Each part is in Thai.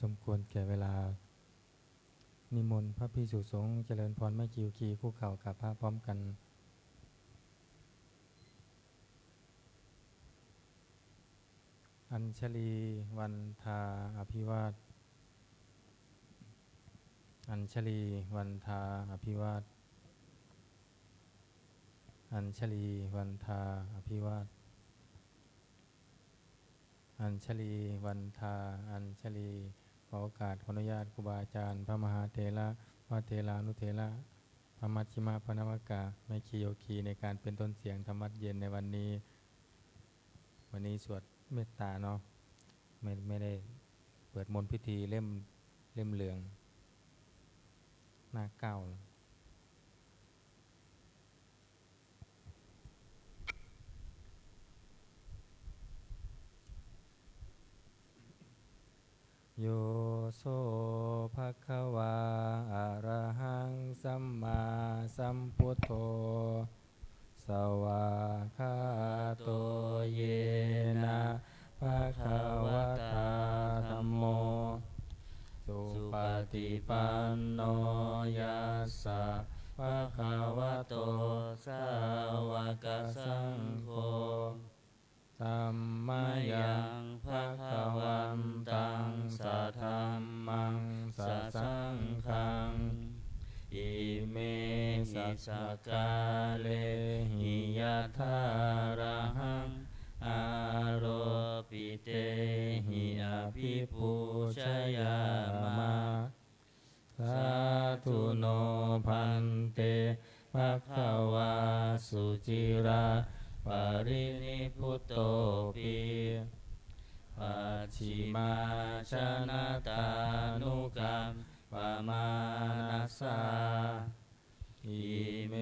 สมควรแก่เวลานิมนต์พระภิกษุสงฆ์เจริญพรไม่คิวคีคู่เข่ากับพระพร้อมกันอัญชลีวันทาอภิวาทอัญชลีวันทาอภิวาทอัญชลีวันทาอภิวาทอัญชลีวันทาอัญชลีขอโอกาสขออนุญาตครูบาอาจารย์พระมหาเถระพระเถรานุเถระพระมัชฌิมาพระนวากาแม่คีโยคีในการเป็นต้นเสียงธรรมวัดเย็นในวันนี้สวดเมตตาเนาะไม่ได้เปิดมนต์พิธีเล่มเหลืองหน้าเก้าโยโสภะคะวาอะระหังสัมมาสัมพุทโธสวากขาโตเยนะภะคะวะตาธัมโมสุปฏิปันโนยัสสะภะคะวะโตสาวกสังโฆธัมมายังภะคะวันตังสัทธัมมังสัสสังฆังอิเมหิสกาเลหิยะถาระหังอาโรปิเตหิอภิปูชยามะสาธุโนพันเตภะคะวาสุจิราปรินิพุตโตปิปัจฉิมาชนะตานุกรรมปมานัสสาอิเม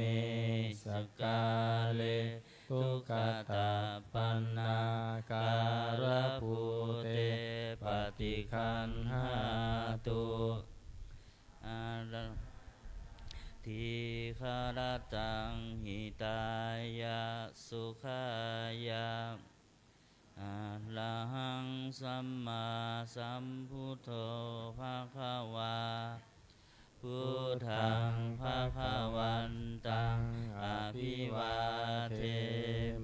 สกาเลทุกขตาปันนาการภูเตปฏิคันหาตุทีฆารตังหิตายะสุขายะอะระหังสัมมาสัมพุทโธภะคะวาพุทธังภะคะวันตังอภิวาเท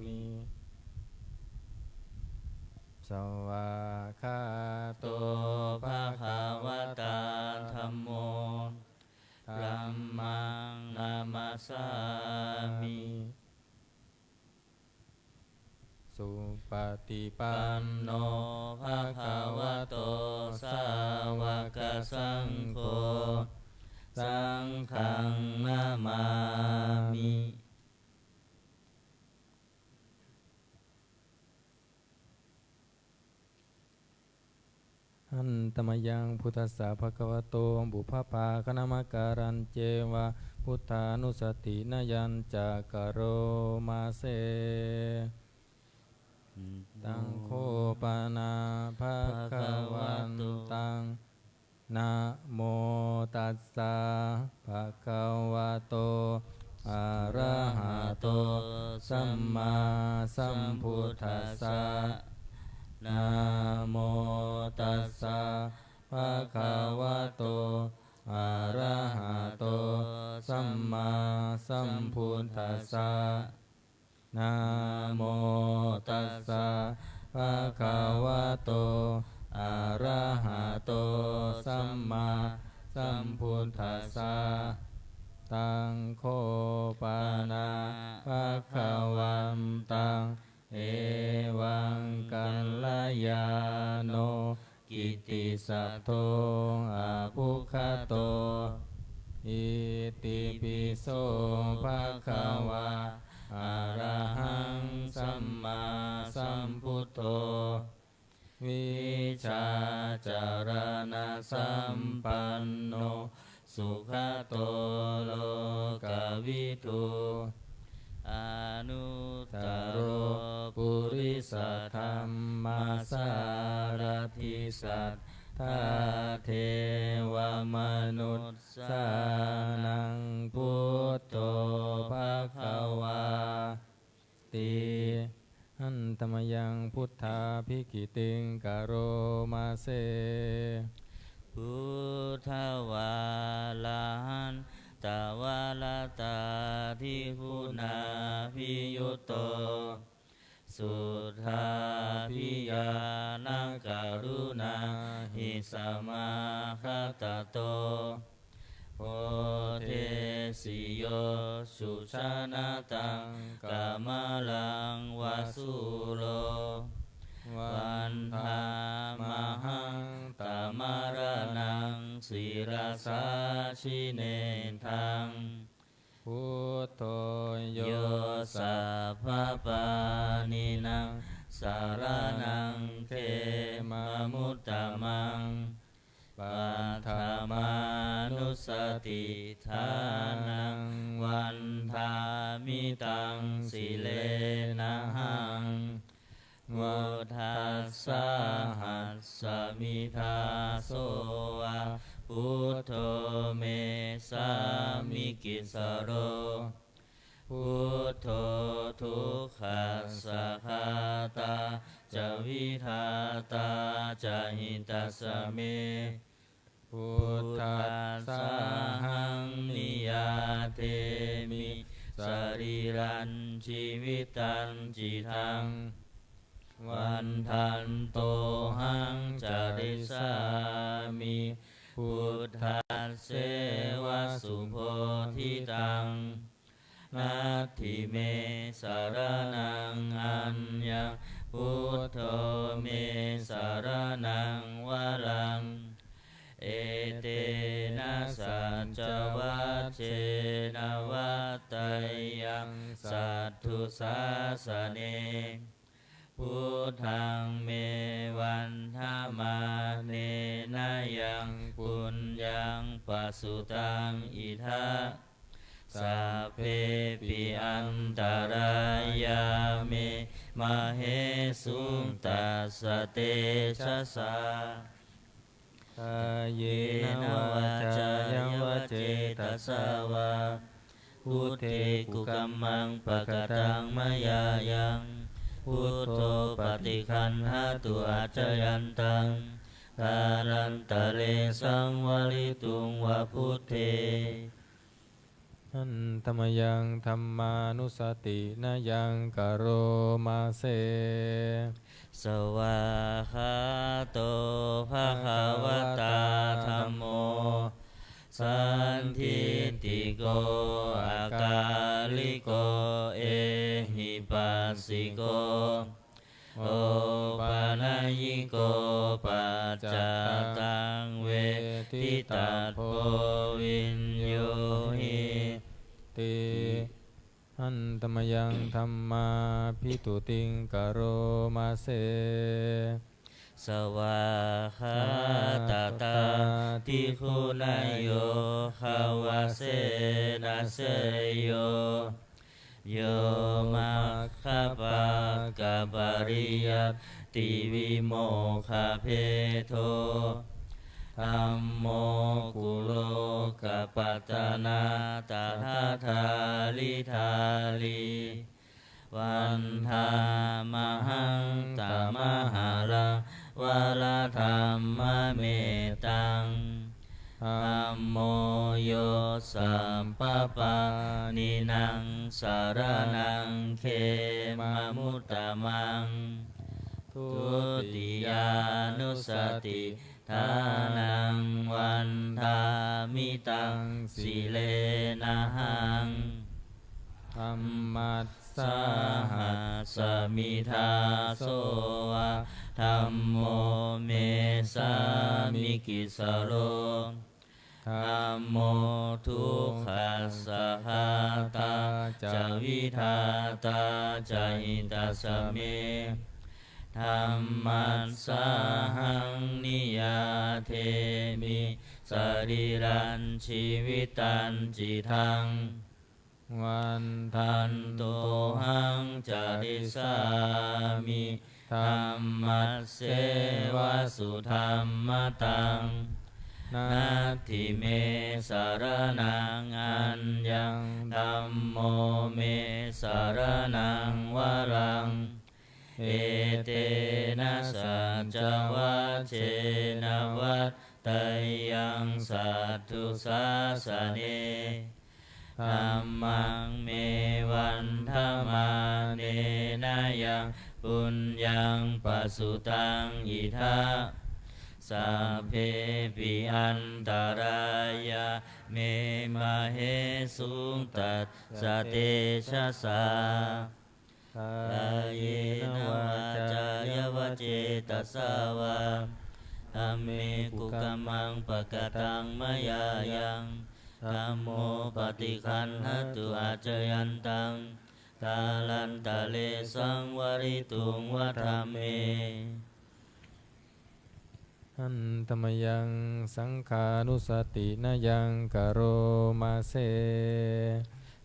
มิสวากขาโตภะคะวะตาธัมโมธัมมังนามัสสามิสุปฏิปันโนภะคะวะโตสาวกสังโฆสังฆังนามามิหันตมยังพุทธัสสะภะคะวะโตบุพพาคณมการันเจวะพุทธานุสตินายัญจะกะโรมาเสตังโคปานาภะคะวันตังนะโมตัสสะภะคะวะโตอะระหะโตสัมมาสัมพุทธัสสะนะโมตัสสะภะคะวะโตอะระหะโตสัมมาสัมพุทธัสสะนะโมตัสสะภะคะวะโตอะระหะโตสัมมาสัมพุทธัสสะตังโคปานาภะคะวันตังเอวังกัลยาโนกิตติสัทโธอะภุคโตอิติปิโสภะคะวะอะระหังสัมมาสัมพุทโธวิชาจารณะสัมปันโนสุขโตโลกวิทูอนุตตโรปุริสธรรมสารถิสัทธาเทวมนุสสานังพุทโธภะคะวาติหันตมยังพุทธาภิกิติงกะโรมาเส พุทธวาลาหันตาวาลตาทิคุณาภิยุตโตสุทธาภิญาณการุณาหิสัมมาคัตตโตโพเทสิโยสุชานาตังกามลังวาสุโรวันธามหังตามารนังศิราสาชิเนทังพุทโธโย โยสัพพปานินังสารนังเขมมุตตมังปัฏฐามานุสติทานังวันธามิตังสิเลนะหังวุธัสสะหัสสมิทาโสวะพุทโธเมสามิกิสโรพุทโธทุกขัสสะคาตาจะวิทาตาจะหิตัสสะเมพุทพุทธัธั ส ส สะ สะหังนิยาเทมิสรีรันชีวิตันจิทังวันทันโตหังจาริสามิพุทธัสเสวะสุโพธิตังนัตถิเมสารนังอัญญังพุทโธเมสารนังวรังเอเตนะสัจวัชเชนะวัตไตยังสัทธุสาสเนพุทธังเมวันธามาเนนะยังปุญญังปัสสุตังอิทัสสัพเพปิอันตรายาเมมะเหสุงตัสสะเตชะสา กายเย เย นะ นะ วาว า จา จา ยั ยัง ง ว ว เจ เจ ต ต สา สาวาพุทเทกุกัมมังปะกะตังมยายังพุทโธปฏิคันหาตุอาจยันตังการันตะเลสังวลิตุงวะพุทเทอันธรรมยังธรรมานุสตินะยังกโรมาเส สวาคาโตภะคะวะตาธัมโมสันทิติโกอากาลิโกเอหิปัสสิโกโอปานายิโกปัจจตังเวทิตัสโพวินโยหิติอันธรรมยังธรรมาพิตุติงกโรมาเส สวาคาตาตาทิคุณายโยขาวาเสนาเสโยโยมัคคปากะปริยัตติวิโมคาเพโทธัมโมกุโลกปัตตนาตถาทาลิทาลีวันธามหังตามหารังวาลธรรมเมตังธัมโมโยสัมปปานินังสารนังเขมมุตตมังทุติยานุสติทานังวันธามิตังสิเลนะหังธรรมัสสสหัสมิทาโสวะธัมโมเมสามิกิสโรธัมโมทุกขัสสะคาตาจะวิทาตาจะหิตัสสะเมธัมมัสสะหังนิยาเทมิสรีรันชีวิตันจิทังวันทันโตหังจาริสามิธัมมัสเสวะสุธัมมตังนัตถิเมสารนังอัญญังธัมโมเมสารนังวรังเอเตนะสัจวัชเชนะวัตไต ตยังสัตถุสาสเนธัมมังเมวันธรรมาเนนะยังปุญญังปัสสุตังอิทาสัพเพปิอันตรายาเมมาเหสุตัสสะเตชะสากายนวาจายวเจตสาวาธัมเมกุกัมมังปะกตังมยายังธัมโมปฏิคันหตุอาจยันตังกาลันตะเลสังวริตุงวัฏัมเมหันตมยังสังขานุสตินายังกโรมาเส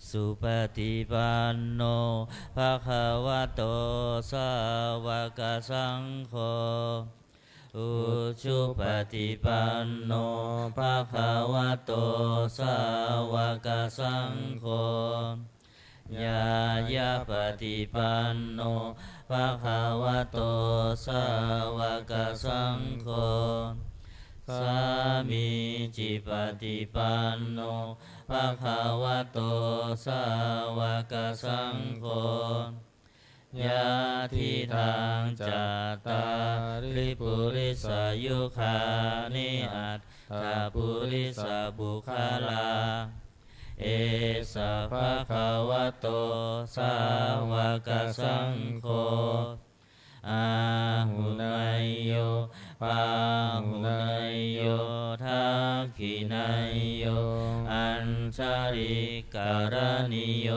สุปฏิปันโนภะคะวะโตสาวกสังโฆอุชุปฏิปันโนภะคะวะโตสาวกสังโฆญาญาปฏิปันโนภะคะวะโตสาวกสังโฆสามีจิปฏิปันโนภะคะวะโตสาวกสังโฆยะทิทางจัตตาริปุริสายุคานิอัตถาปุริสาบุคลาเอสะภะคะวะโตสาวกสังโฆอาหุนายโยปาหุนายโยทักขินายโยอัญชาริการณิโย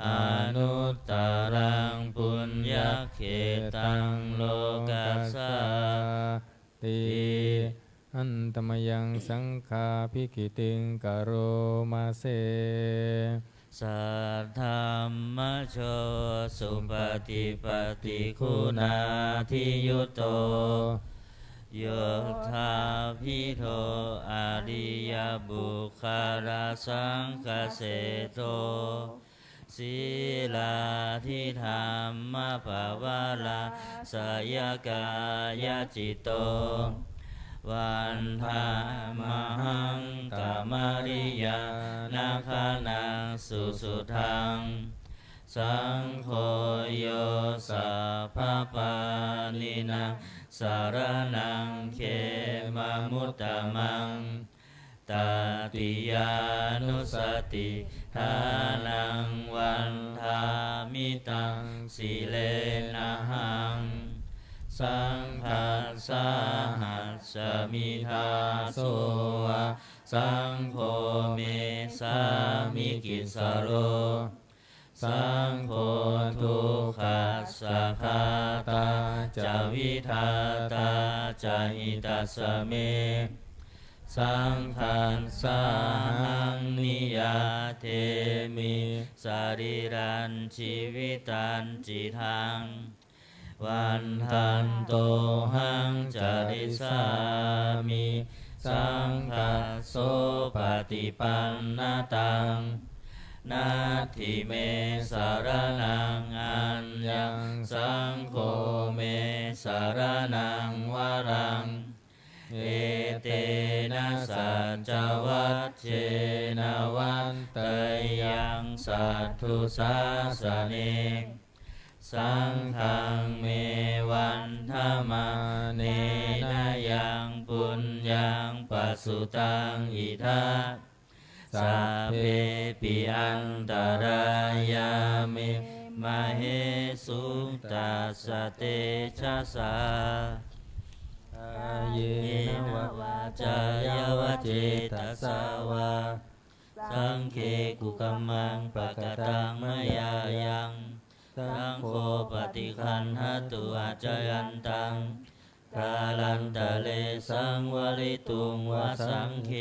อนุตตรังปุญญเขตังโลกัสสาติอันตมยังสังฆาภิกิติงกโรมาเสสัทธัมมโชสุปฏิปฏิคุณาทิยุตโตโยธาภิโทอริยบุคาราสังคเสโตศีลาทิธรรมภาวาลาสยกายจิตโตวันธามหังกามริยานาคานังสุสุทังสังโฆโยสัพพปานินังสารนังเขมามุตตมังตติยานุสติทานังวันธามิตังสิเลนะหังสังฆัสสะหัสสมิทาโสวะสังโฆเมสามิกิสโรสังโฆทุกขัสสะคาตาจาวิทาตาจาหิตัสสะเมสังฆัสสะหังนิยาเทมิสรีรันชีวิตันจิทังวันทันโตหังจาริสามิสังฆัสโสปฏิปันนาตังนาทิเมสารนังอัญญังสังโฆเมสารนังวรังเอเตนะสัจจวัชเชนะวันเตยังสัทธุสาสเนสังฆังเมวันธรรมาเนนะยังปุญญังปัสสุตังอิทาสัพเพปิอันตรายามิมาเหสุตัสสะเตชะสากายนวาจายวเจตสาวาสังเคกุกัมมังปะกตังมยายังสังโฆปฏิคันหตุอาจยันตังกาลันตะเลสังวริตุงวสังเค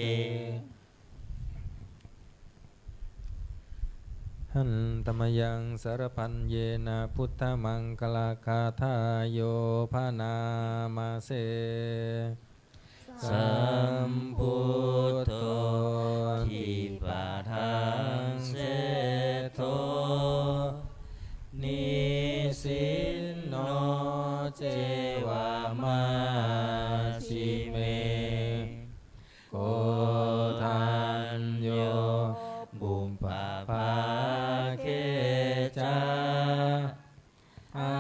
หันตมยังสารพันเยนะพุทธมังคลาคาทายโยภานามาเสสัมพุทโธทิปะทังเสโธนิสินโนเจวามาชิเม บุมปะภาเคจาอา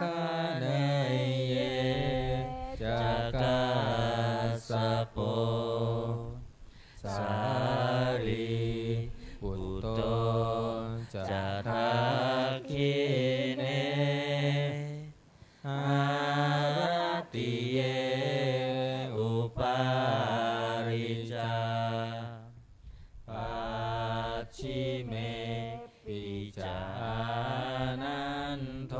คาเนยเยจักกัสสะโปสาลีปุตโตจัตถาคิเนอารัตติเยอุปาริจาปัจฉิเมปิจานันโท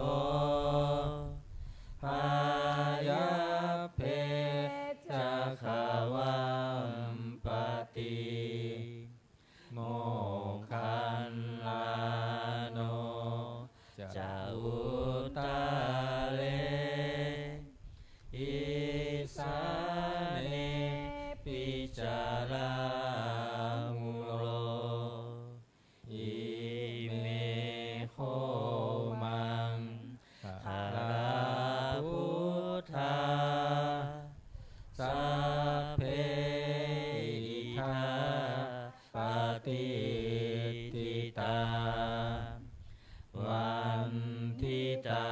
ภายาเพจักขวัมปติโมคคัลลาโนจะอุตตาเลอิสาเนปิจารามุโรอิเมโคมังคาราพุทธาสัพเพอิทาปฏิทิตาวันทิตา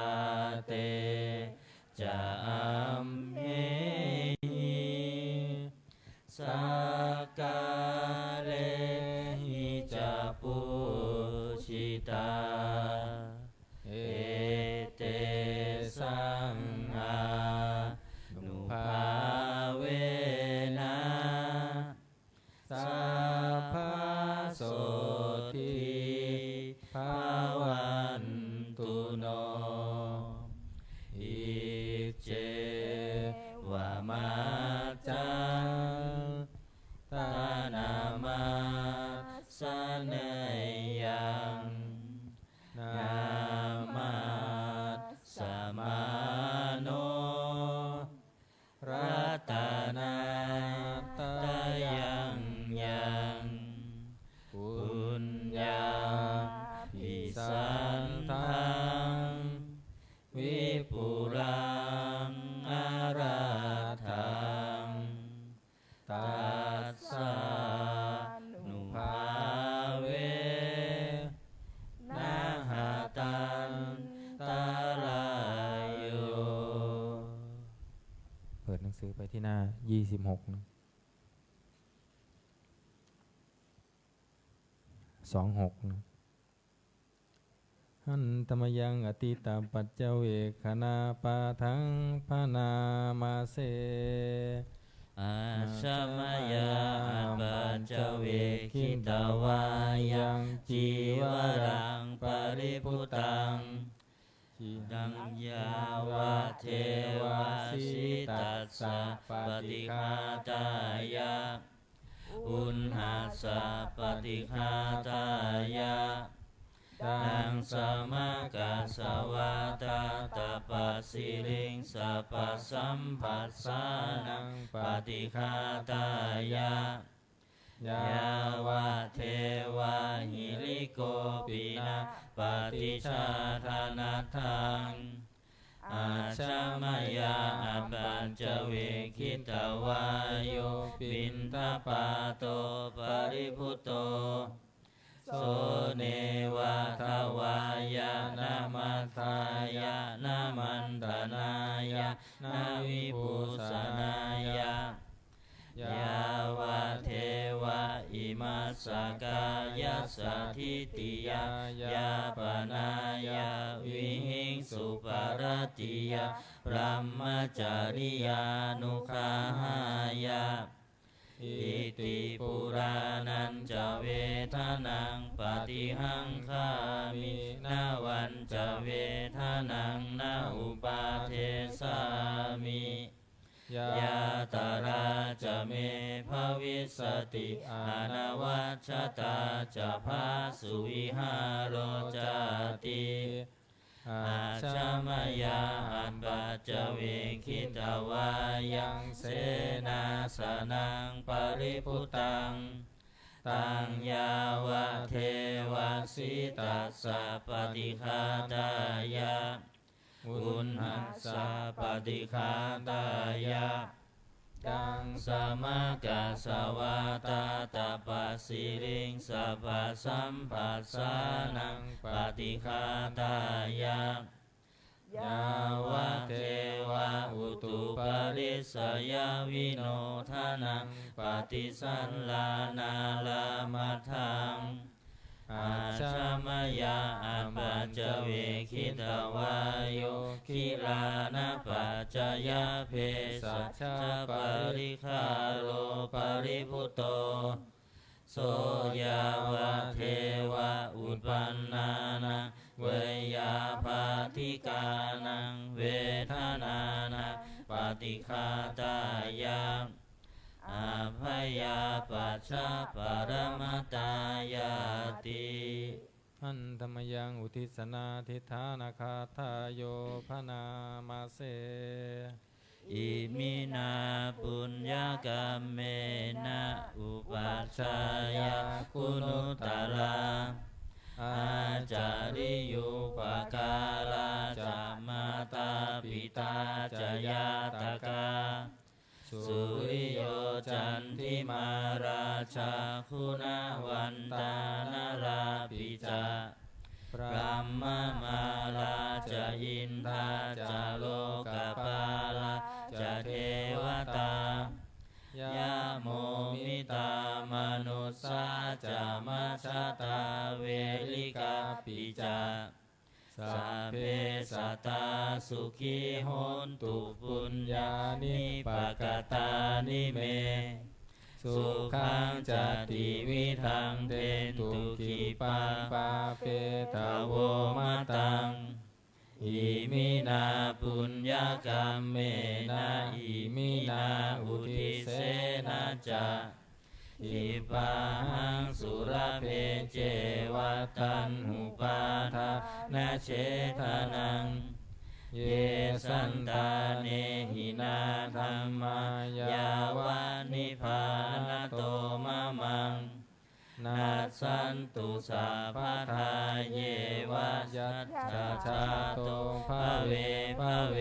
เตจะอัมเหหิสักกาเลหิจะปุชิตาเอเตสังอานุภาเวนะสัพพะโสทิภาวันตุโนอิเจวะมาจังตานามาสเนยยังนามาสมาโนรัตนาตายังยังปุญญาภิสันทังวิปุรังอาราทังตัสสะนุภาเวนะหะตันตรายโยเปิดหนังสือไปที่หน้า26นะ26นะหันตมยังอติตาปัจเจเวคณาปาทังพนามาเสอาชามายาปัจเจเวคิตาวายังจีวรังปริพุตังดังยาวะเทวาสิตัสสะปฏิฆาตายะอุณหัสสะปฏิฆาตายะดังสมกัสสวาตาตปัสสิลิงสัพพสัมปัสสานังปฏิฆาตายะยาวะเทวาหิริโกปินะปฏิชาธานาทังอาชามายาปัญจเวคิตวายโยปินทปาโตปริพุตโตโสเนวะทวายานามัสสายานามันตนายานาวิภูสนายายาวะเทวะอิมัสสกายาสัทธิติยายาปนายาวิหิงสุปารติยาพรหมจาริยานุคาหายาอิติปุรานันจะเวทนังปฏิหังคามินาวันจะเวทนังนาอุปาเทสามิยาตาราจะเมภวิสติอนาวัชตาจะภาสุวิหารจติอาชามายาอันปัจเจเวคิตวายังเสนาสนังปริพุตังตังยาวะเทวสิตัสสะปฏิฆาตายะอุณหัสสะปฏิฆาตายะ ดัง สมากาสวาตาตาปัสสิริงสัพพะสัมปัสสานังปฏิฆาตายะยาวะเทวะอุตุปาริสยาวิโนทานังปฏิสันลานาลามัทธังอาชามยาอัปปัจจเวคิตวายโยคิลานะปัจจยาเพสัชชะปริคาโรปริพุตโตโสยาวะเทวะอุปปันนานังเวยาปาทิกานังเวทนานังปฏิฆาตายะอาภยาปัชชะปรมตายาติอันธรรมยังอุทิศนาทิฏฐานาคาทายโยพนามาเสอิมินาปุญญกรรมเมนะอุปัชฌายาคุณุตตระอาจาริยุปการาจะมาตาปิตาจะยาตกาสุริโยจันทิมาราชาคุณวันตานาราปิจาพระมมาลาจะอินทาจะโลกปาลาจะเทวตายาโมมิตามนุสสาจะมัชตาเวลิกาปิจาสัพเพสัตตาสุขีโหนตุปุญญานิปกตานิเมสุขังจติวิทังเทนตุขีปังปาเปทาโวมะตังอิมินาปุญญกรรมเมนะอิมินาอุทิเสนะจะอิปังสุรเพเจวัตันหุปาทานะเชทานังเยสันตาเนหินาธัมมายาวานิพานะโตมะมังนาสันตุสัพพทาเยวะยัตถาชาโตภเวภเว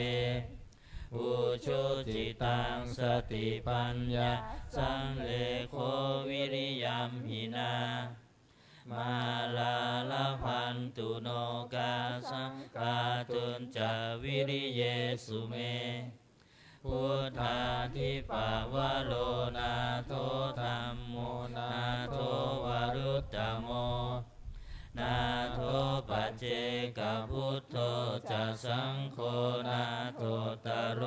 อุชุจิตังสติปัญญาสังเลโควิริยัมหินามาลาลพันตุโนกาสังกาตุนจาวิริเยสุเมพุทธาทิปาวโรนาโทธัมโมนาโทวรุตตโมนาโทปัจเจกพุทโธจะสังโฆนาโทตโร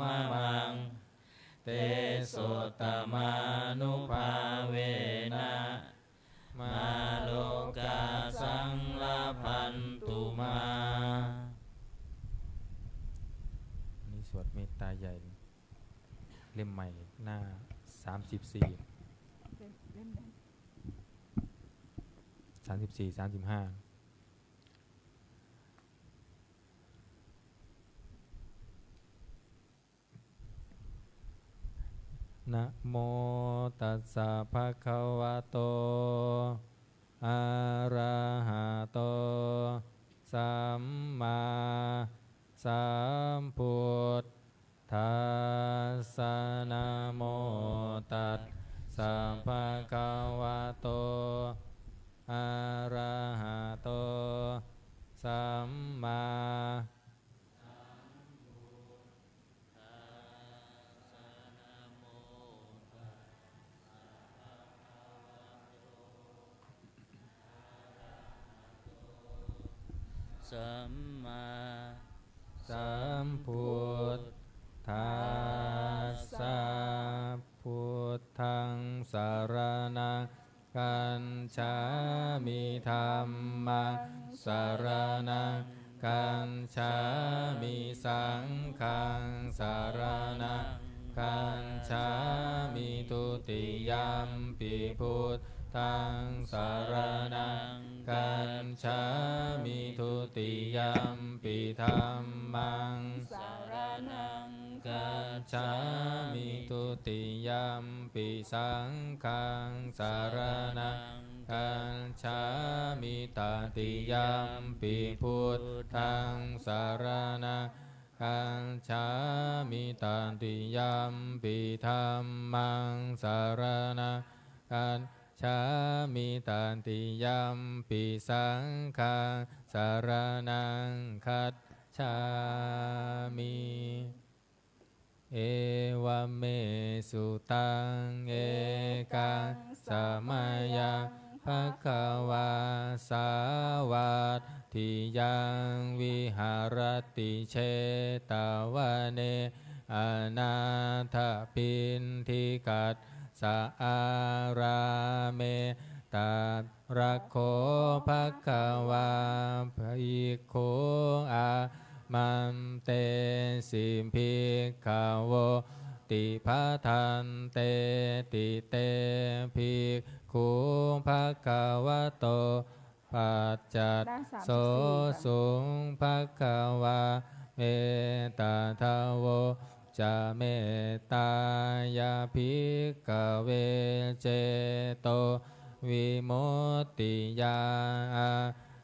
มะมังเตโสตมานุภาเวนะมาโลกาสังลาพันตุมานี่สวดเมตตาใหญ่เล่มใหม่หน้า34 35นะโมตัสสะภะคะวะโตอะระหะโตสัมมาสัมพุทธัสสะนะโมตัสสะภะคะวะโตอะระหะโตสัมมาสัมมาสัมพุทธัสสะพุทธังสรณังกัจฉามิธัมมังสรณังกัจฉามิสังฆังสรณังกัจฉามิทุติยัมปิพุทธังสรณังกัจฉามิทุติยัมปิธัมมังสรณังกัจฉามิทุติยัมปิสังฆังสรณังกัจฉามิตติยัมปิพุทธังสรณัง กัญจามิตันติยัมปิธัมมังสารนังกัญจามิตันติยัมปิสังฆังสารนังคัจฉามิเอวเมสุตังเอกังสมัยยังภคะวาสาวัตถิยังวิหารติเชตวเนอนาถปินทิกัสสะอาราเมตัตระโคภควาภิกขุอามันเตสิมภิกขโวติภะทันเตติเตภิกขุภควโตปัจจัตโสสุงภควาเมตตาทโวจะเมตตายาภิกขเวเจโตวิมุตติยา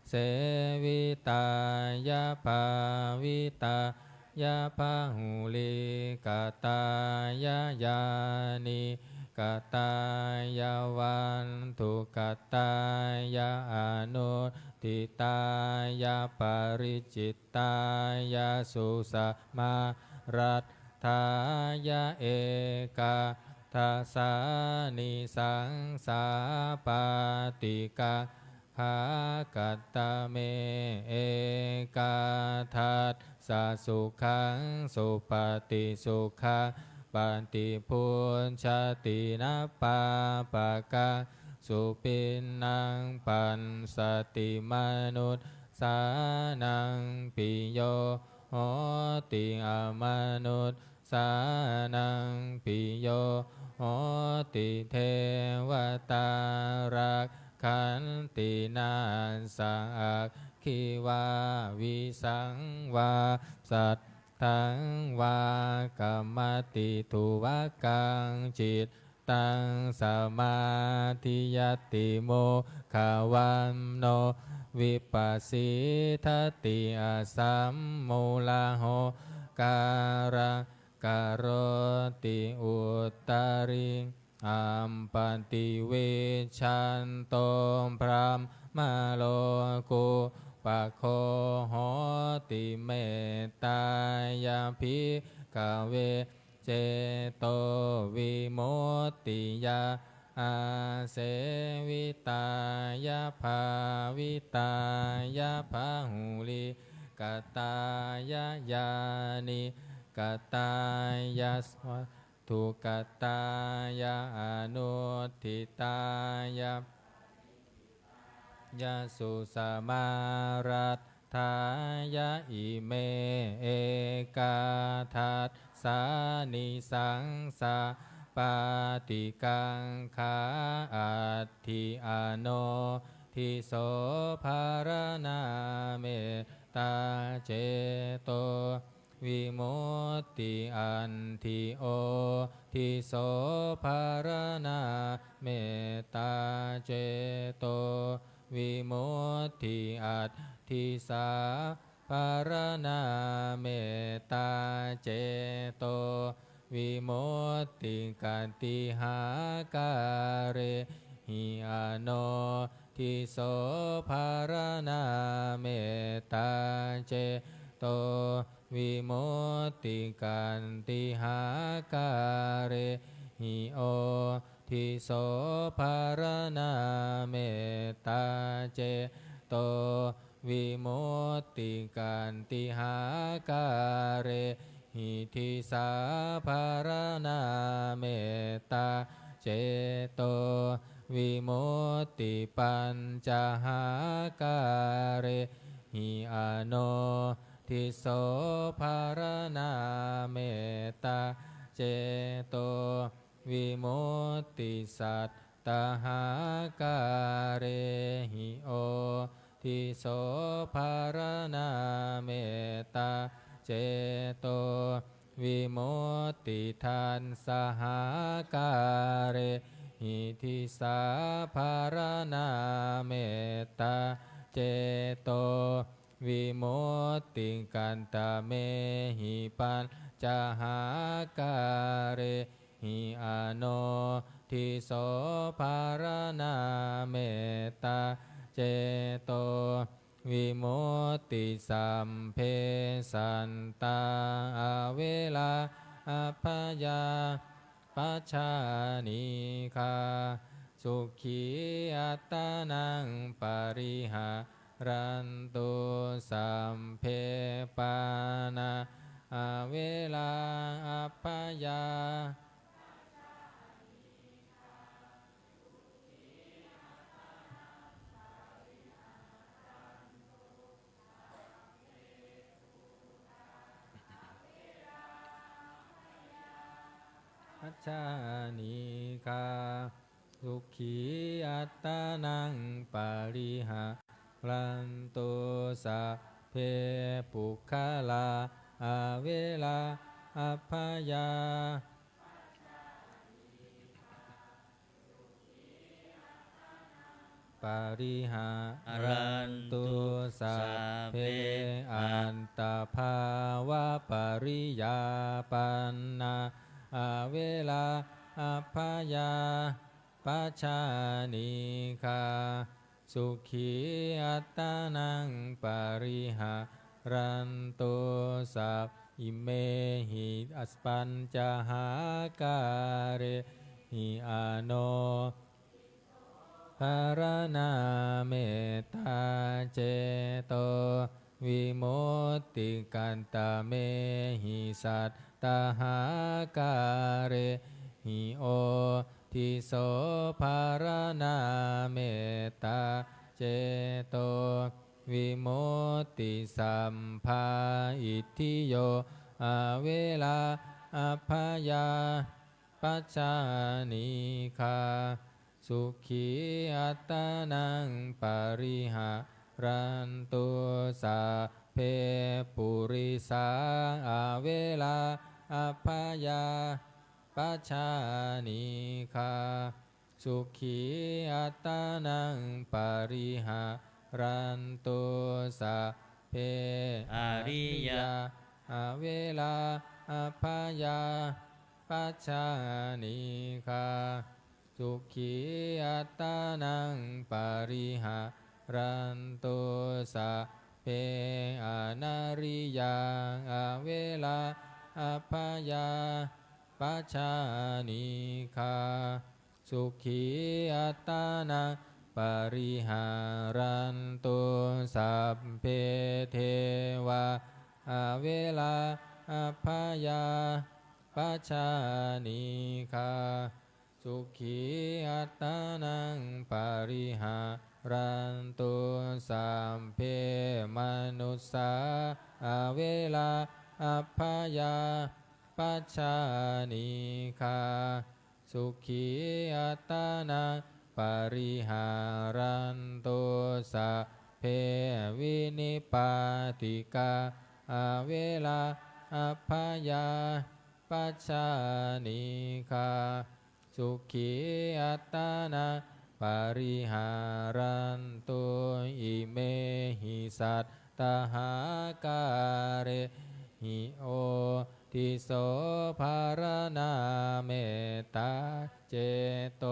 เสวิตายาภาวิตายาภาหุลิกตายายานิกตายาวันทุกตายาอนุติตายาปริจิตตายาสุสมารัตถายาเอกาทัสสานิสังสาปาติกาภากัตตเมเอกาทัสสะสุขังสุปฏิสุขังปันติพุญชาตินะปาปะกังสุปินังปันสติมนุษสานังปิโยโหติอมนุษสานังปิโยโหติเทวตารักขันตินาสังคิวาวิสังวาสัตตังวากรรมติทุวกังจิตตังสมาธิยติโมขวันโนวิปัสสิทติอาสัมมูลโหการะกโรติอุตตริงอัมปันติเวชันโตพรหมโลกุปะโคโหติเมตตายาภิกขเวเจโตวิมุตติยาอาเสวิตายาภาวิตายาภาหุลิกตายายานิกตายาสวทุกตายาอนุทิตายายาสุสมารัตถายาอิเมเอกาทัสสานิสังสาปาติกังขาอัตถิอโนทิโสภารนาเมตตาเจโตวิมุตติอันทิโอทิโสภารนาเมตตาเจโตวิมุตติอัตถิสาภารนาเมตตาเจโตวิมุตติกันติหาการิหิอโนทิโสภารนาเมตตาเจโตวิมุตติกันติหาการิหิโอทิโสภารนาเมตตาเจโตวิมุตติกันติหาการิหิทิสาภารนาเมตตาเจโตวิมุตติปัญจหาการิหิอโนทิโสภารนาเมตตาเจโตวิมุตติสัตตหาการิหิโอทิโสภารนาเมตตาเจโตวิมุตติทันสหาการิหิทิสาภารนาเมตตาเจโต วิมุตติกันตเมหิปัญจหาการิหิอโนทิโสภารณาเมตตาเจโตวิมุตติสัมเพสันตาอเวลาอัพพยาปัจฉานิคาสุขีอัตตานังปริหารันตุสัมเพปานาอเวลาอัพพยาปัจฉานิคาสุขีอัตตานังปริหารันตุสัพเพปุคลาอเวลาอัพพยาปริหารันตุสัพเพอันตภาวะปริยาปันนาอเวลาอัพพยาปัจฉานิคาสุขีอัตตานังปริหารันตุสัพอิเมหิอัสปัญจหาการิหิอโนภารณาเมตตาเจโตวิมุตติกันตเมหิสัตตหาการิหิโอทิโสภารณาเมตตาเจโตวิมุตติสัมภาอิทธิโยอเวลาอัพพยาปัจฉานิคาสุขีอัตตานังปริหารันตุสัพเพปุริสาอเวลาอัพพยาปัจฉานิคาสุขีอัตตานังปริหารันตุสัพเพอริยาอเวลาอัพพยาปัจฉานิคาสุขีอัตตานังปริหารันตุสัพเพอนาริยังอเวลาอัพพยาปัจฉานิคาสุขีอัตตานังปริหารันตุสัพเพเทวาอเวลาอัพพยาปัจฉานิคาสุขีอัตตานังปริหารันตุสัมเพมนุสสาอเวลาอัพพยาปัจฉานิคาสุขีอัตตานังปริหารันตุสัพเพวินิปาติกาอเวลาอัพพยาปัจฉานิคาสุขีอัตตานังปริหารันตุอิเมหิสัตตหาการิหิโอทิโสภารณาเมตตาเจโต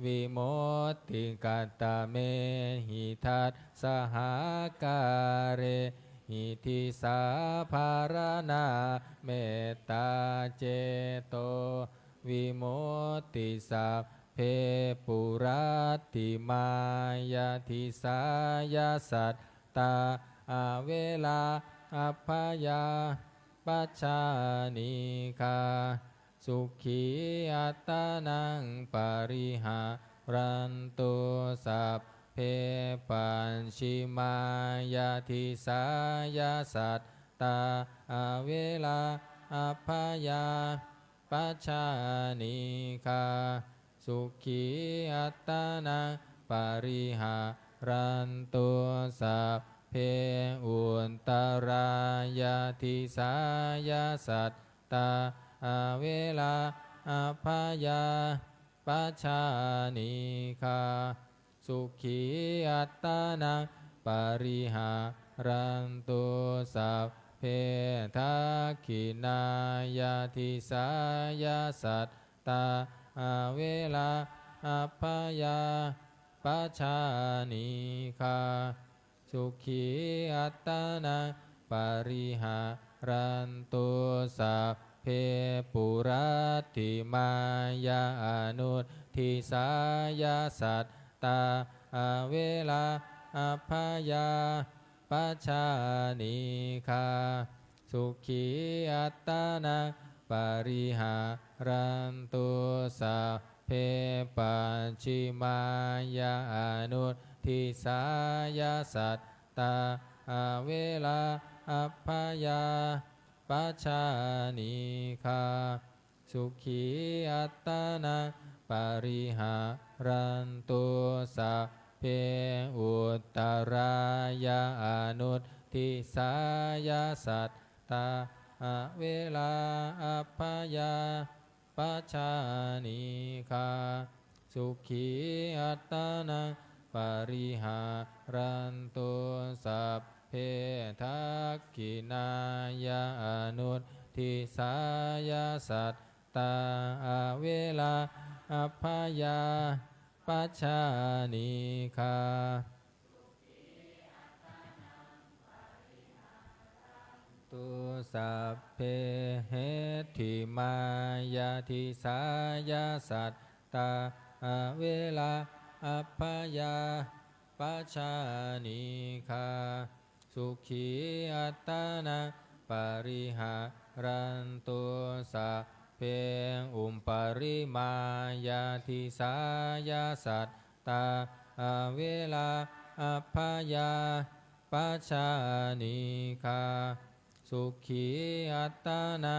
วิมุตติกัตตเมหิทัสสหาการิหิทิสาภารณาเมตตาเจโตวิมุตติสัพเพปุรัตติมายาทิสายาสัตตาอเวลาอัพพยาปัจฉานิคาสุขีอัตตานังปริหารันตุสัพเพปัญชิมายาทิสายาสัตตาอเวลาอัพพยาปัจฉานิคาสุขีอัตตานังปริหารันตุสัพเพอุนตรายาทิสายาสัตตาอเวลาอัพพยาปัจฉานิคาสุขีอัตตานังปริหา รันตุสัพเพทักขินายาทิสายาสัตตาเวลาอัปปยาปัชานิคาสุขีอัตตนาปริหารันตุสัพเพปุรัตถิมายาอนุทิสายาสัตตาเวลาอัปปยาปัชานิคาสุขีอัตตนาปริหารันตุสัพเพปัจฉิมายาอนุทิสายาสัตตาเวลาอัปปยาปัชานิคาสุขีอัตตนาปริหารันตุสัพเพอุตตรายาอนุทิสายาสัตตาเวลาอัปปยาปัชชานิคาสุขีอัตตนาปริหารันตุสัพเพทักขินายาอนุทิสายาสัตตาเวลาอัปปยาปัชชานิคาตุสัพเพเหติมายาทิสายาสัตตาเวลาอัปปยาปัชชานิคาสุขีอัตตนาปริหารันตุสัพเพอุปปริมายาทิสายาสัตตาเวลาอัปปยาปัชชานิคาสุขีอัตตนา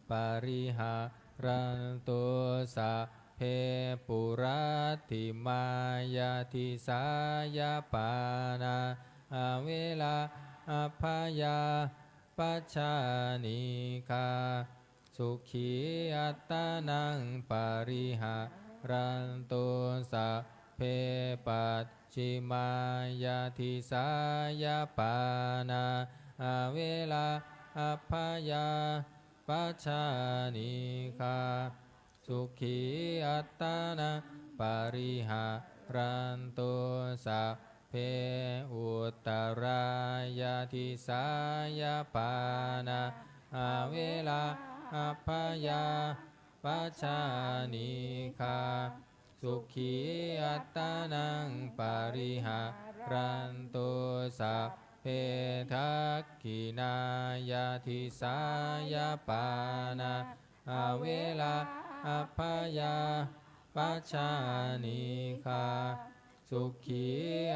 ปริหารันตุสัพเพปุรัตถิมายาทิสายาปานาเวลาอัปปยาปัชชานิคาสุขีอัตตนังปริหารันตุสัพเพปัจฉิมายาทิสายาปานาเวลาอัปปยาปัชชานิคาสุขีอัตตนาปริหารันตุสัพเพอุตตรายาทิสายาปานาเวลาอัปปยาปัชชานิคาสุขีอัตตนังปริหารันตุสัพเพทักขินายาทิสายาปานาเวลาอัปปยาปัชชานิคาสุขี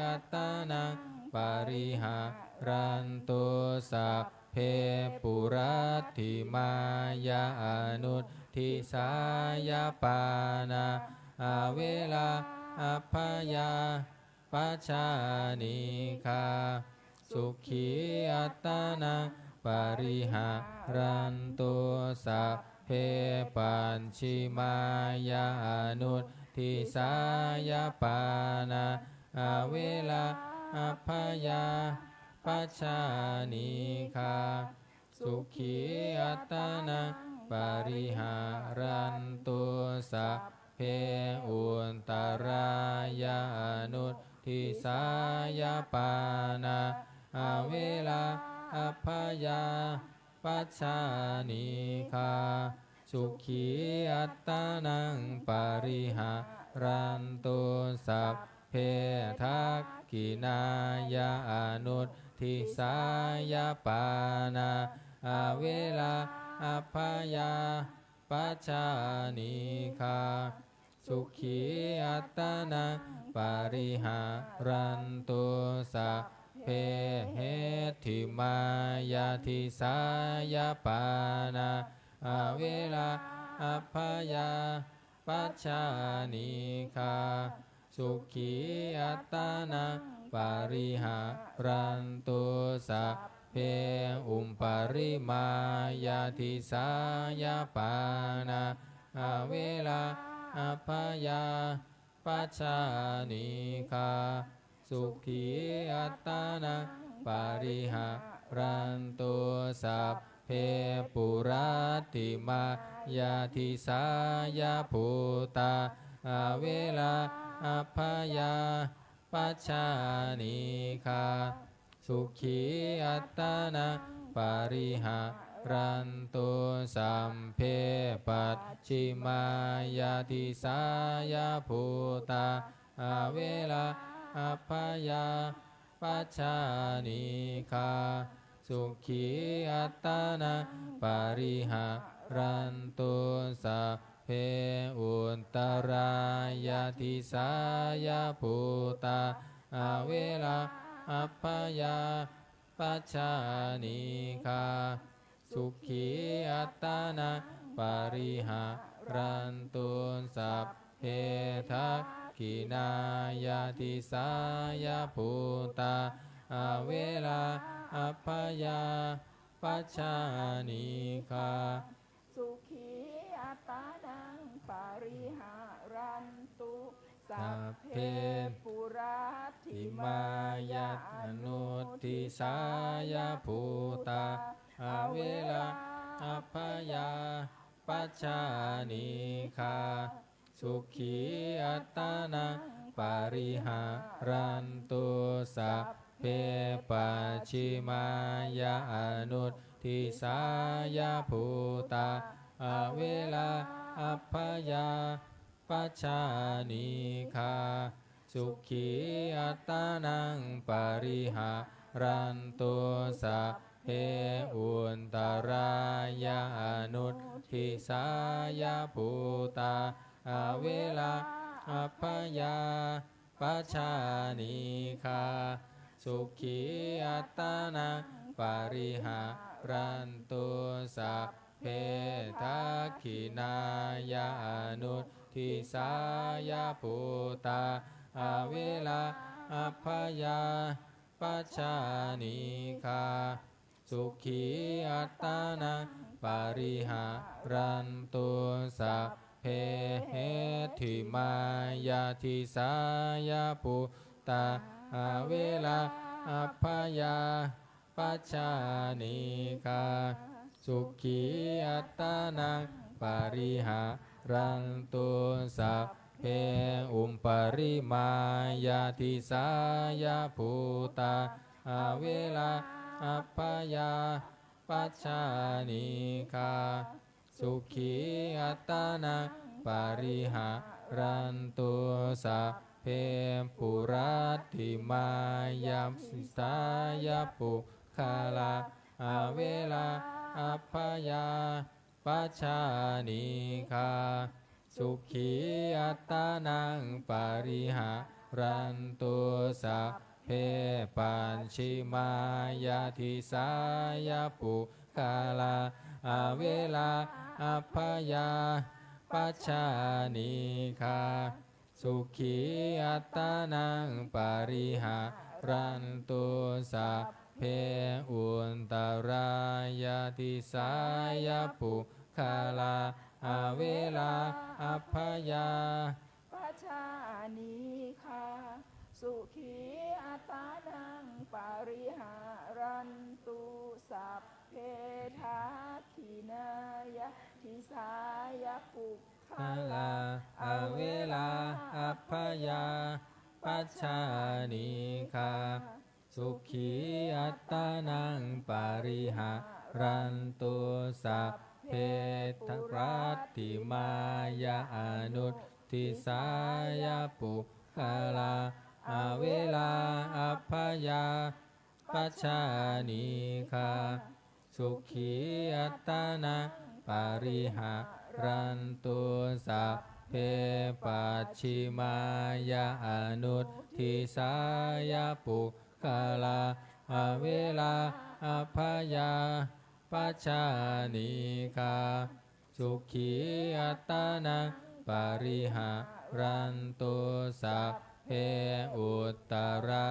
อัตตนังปริหารันตุสัพเพปุรัตถิมายาอนุทิสายาปานาเวลาอัปปยาปัชชานิคาสุขีอัตตนังปริหารันตุสัพเพปัญชิมายาอนุทิสายาปานาเวลาอัปปยาปัชชานิคาสุขีอัตตนังปริหารันตุสัพเพอุตตรายานุทิสายาปานาเวลาอัปปยาปัชชานิคาสุขีอัตตนังปริหารันตุสัพเพทักขินายาอนุทิสายาปานาเวลาอัปปยาปัชชานิคาสุขีอัตตนังปริหารันตุสัพเพเหติมายาทิสายาปานาเวลาอัปปยาปัชชานิคาสุขีอัตตนังปริหารันตุสัพเพอุปปริมายาทิสายาปานาเวลาอัปปยาปัชชานิคาสุขีอัตตนังป ปาริหารันตุสัพเพปุราติมายาทิสายาภูตาอาเวลาอัพพยาปัจฉานิคาสุขีอัตตานังปาริหารันตุสัมเพปัจฉิมายาทิสายาภูตาอาเวลาอัพพยาปัจฉานิคาสุขีอัตตานังปาริหารันตุสัพเพอุตตรายาทิสายาภูตาอาเวลาอัพพยาปัจฉานิคาสุขีอัตตานังปาริหารันตุสัพเพทักขินายาทิสายาภูตาอาเวลาอัพพยาปัจฉานิคาสุขีอัตตานังปาริหารันตุสัพเพปุราธิมายาอนุทิสายาภูตาอาเวลาอัพพยาปัจฉานิคาสุขีอัตตานังปาริหารันตุสัพเพปัจฉิมายาอนุทิสายาภูตาอาเวลาอัพพยาปัจฉานิคาสุขีอัตตานังปาริหารันตุสัพเพอุตตรายาอนุทิสายาภูตาอาเวลาอัพพยาปัจฉานิคาสุขีอัตตานังปาริหารันตุสัพเพทักขินายาอนุทิสายาภูตาอาเวลาอัพพยาปัจฉานิคาสุขีอัตตานังปาริหารันตุสัพเพทิมายาทิสายาภูตาอาเวลาอัพพยาปัจฉานิคาสุขีอัตตานังปาริหารันตุสัพเพอุปริมายาทิสายาภูตาอาเวลาอัพพยาปัจฉานิคาสุขีอัตตานังปาริหารันตุสัพเพปุราธิมายาสิสายาปุคาลาอาเวลาอัพพยาปัจฉานิคาสุขีอัตตานังปาริหารันตุสัพเพปัญชิมายาทิสายาปุคาลาอาเวลาอัพพยาปัจฉานิคาสุขีอัตตานังปาริหารันตุสัพเพอุตตรายาทิสายาปุคาลาอาเวลาอัพพยาปัจฉานิคาสุขีอัตตานังปาริหารันตุสัพเพทักขินายาทิสายาปุคาลาอาเวลาอัพพยาปัจฉานิคาสุขีอัตตานังปาริหารันตุสัพเพทรัตติมายาอนุทิสายาปุคาลาอาเวลาอัพพยาปัจฉานิคาสุขีอัตตานังปาริหารันตุสัพเพปัจฉิมายาอนุทิสายาปุคาลาอาเวลาอัพพยาปัจฉานิคาสุขีอัตตานังปาริหารันตุสัพเพอุตตรา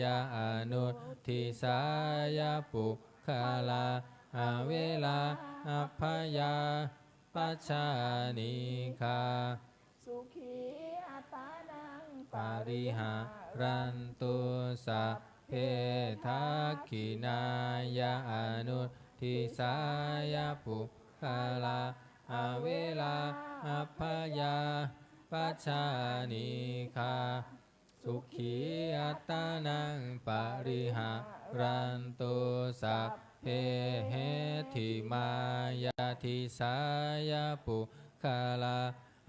ยาอนุทิสายาปุคาลาอาเวลาอัพพยาปัจฉานิคาสุขีอัตตานังปาริหารันตุสัพเพ เพทักขินายะอนุทิสายาปุคาลาอเวลาอัพพยาปัจจานิคาสุขีอัตตานังปริหารันตุสัพเพเหติมายาทิสายาปุคาลา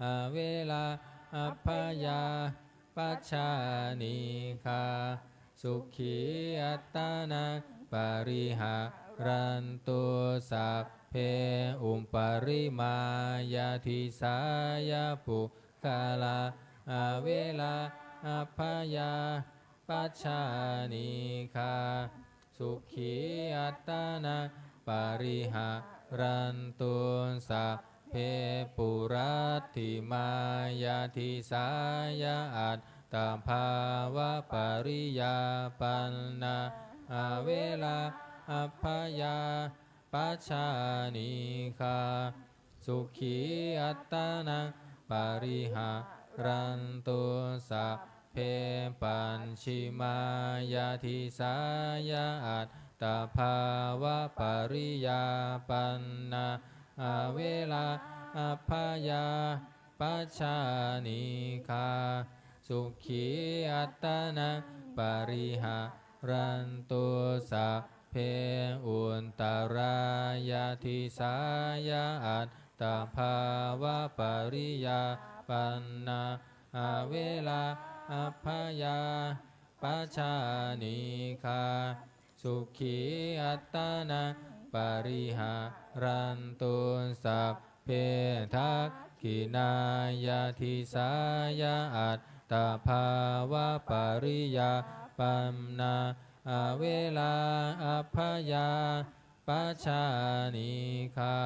อเวลาอัพพยาปัจจานิคาสุขีอัตตานังปริหารันตุสัพเพอุปาริมายาทิสายาปุคาลาอเวลาอัพพยาปัจจานิคาสุขีอัตตานังปริหารันตุสัพเพปุรัตถิมายาทิสายาอัตตภาวะปริยาปันนาอเวลาอัพพยาปัจจานิคาสุขีอัตตานังปริหารันตุสัพเพปัญชิมายาทิสายาอัตตภาวะปริยาปันนาอเวลาอัพพยาปัจจานิคาสุขีอัตตานังปริหารันตุสัพเพอุนตรายาทิสายาอัตตภาวะปริยาปันนาอเวลาอัพพยาปัจจานิคาสุขีอัตตานังปริหารันตุสัพเพทักขินายาทิสายาอัตตภาวะปริยาปันนาอเวลาอัพพยาปัจจานิคา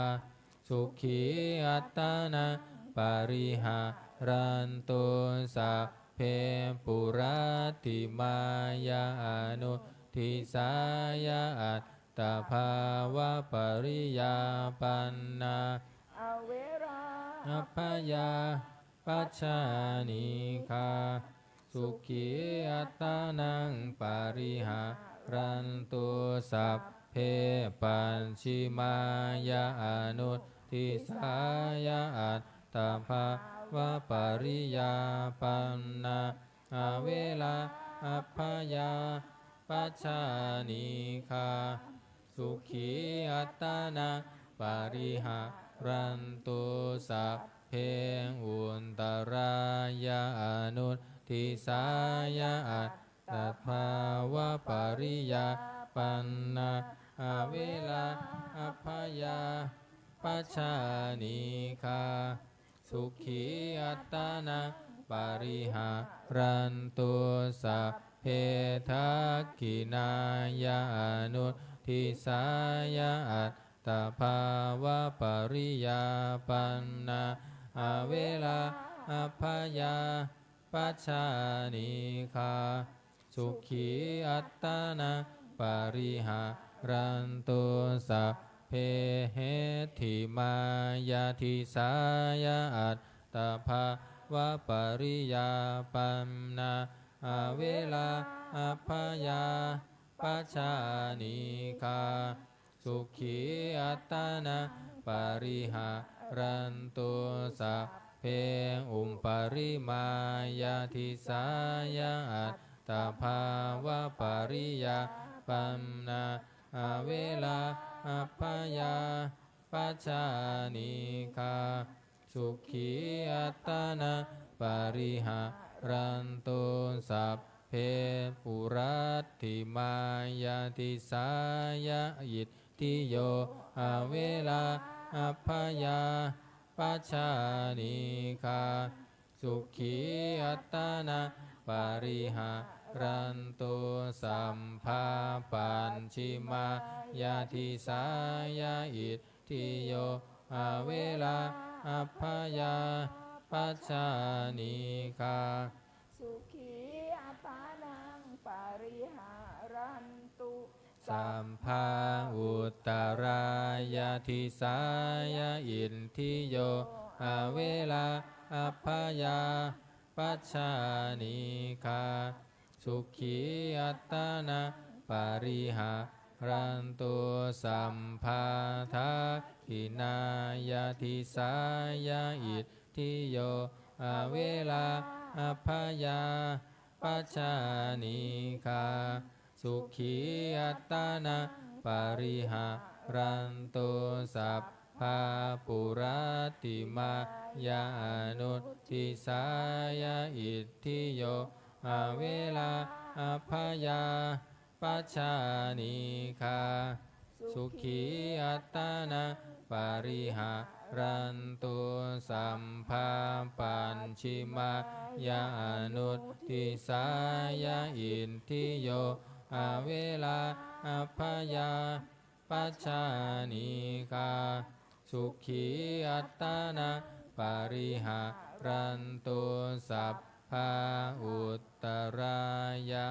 สุขีอัตตานังปริหารันตุสัพเพปุรัตถิมายาอนุทิสายาอัตตภาวะปริยาปันนาอเวราอัพพยาปัจจานิคาสุขีอัตตานังปริหารันตุสัพเพปัญชิมายาอนุทิสายาอัตตภาวะปริยาปันนาอเวลาอัพพยาปัจจานิคาสุขีอัตตานังปริหารันตุสัพเพอุนตรายาอนุทิสายาอัตตภาวะปริยาปันนาอเวลาอัพพยาปัจจานิคาสุขีอัตตานังปริหารันตุสัพเพทักขินายาอนุทิสายาอัตตภาวะปริยาปันนาอเวลาอัพพยาปัจจานิคาสุขีอัตตานังปริหารันตุสัพเพเหติมายาทิสายาอัตตภาวะปริยาปันนาอเวลาอัพพยาปัจจานิคาสุขีอัตตานังปริหารันตุสัพเพอุปาริมายาทิสายาอัตตภาวะปริยาปันนาอเวลาอัพพยาปัจจานิคาสุขีอัตตานังปริหารันตุสัพเพปุรัตถิมายาทิสายาอิทธิโยอเวลาอัพพยาปัจจานิคาสุขีอัตตานังปริหารันตุสัมภาปัญชิมายาทิสายาอิทธิโยอเวลาอัพพยาปัจจานิคาสุขีอัตตานังปริหารันตุสัมภาอุตตรายาทิสายาอินทิโยอเวลาอัพพยาปัจจานิคาส สุขีอัตตานังปาริหารันตุสัมภาทักขินายาทิสายาอิทธิโยอเวลาอัพพยาปัจจานิคาสุขีอัตตานังปาริหารันตุสัพพาปุราติมายานุทิสายาอิทธิโยอเวลาอัพพยาปัจจานิคาสุขีอัตตานังปาริหารันตุสัมภาปัญชิมายานุทิสายาอิทธิโยอเวลาอัพพยาปัจจานิคาสุขีอัตตานังปาริหารันตุสัพพาอุตตรายา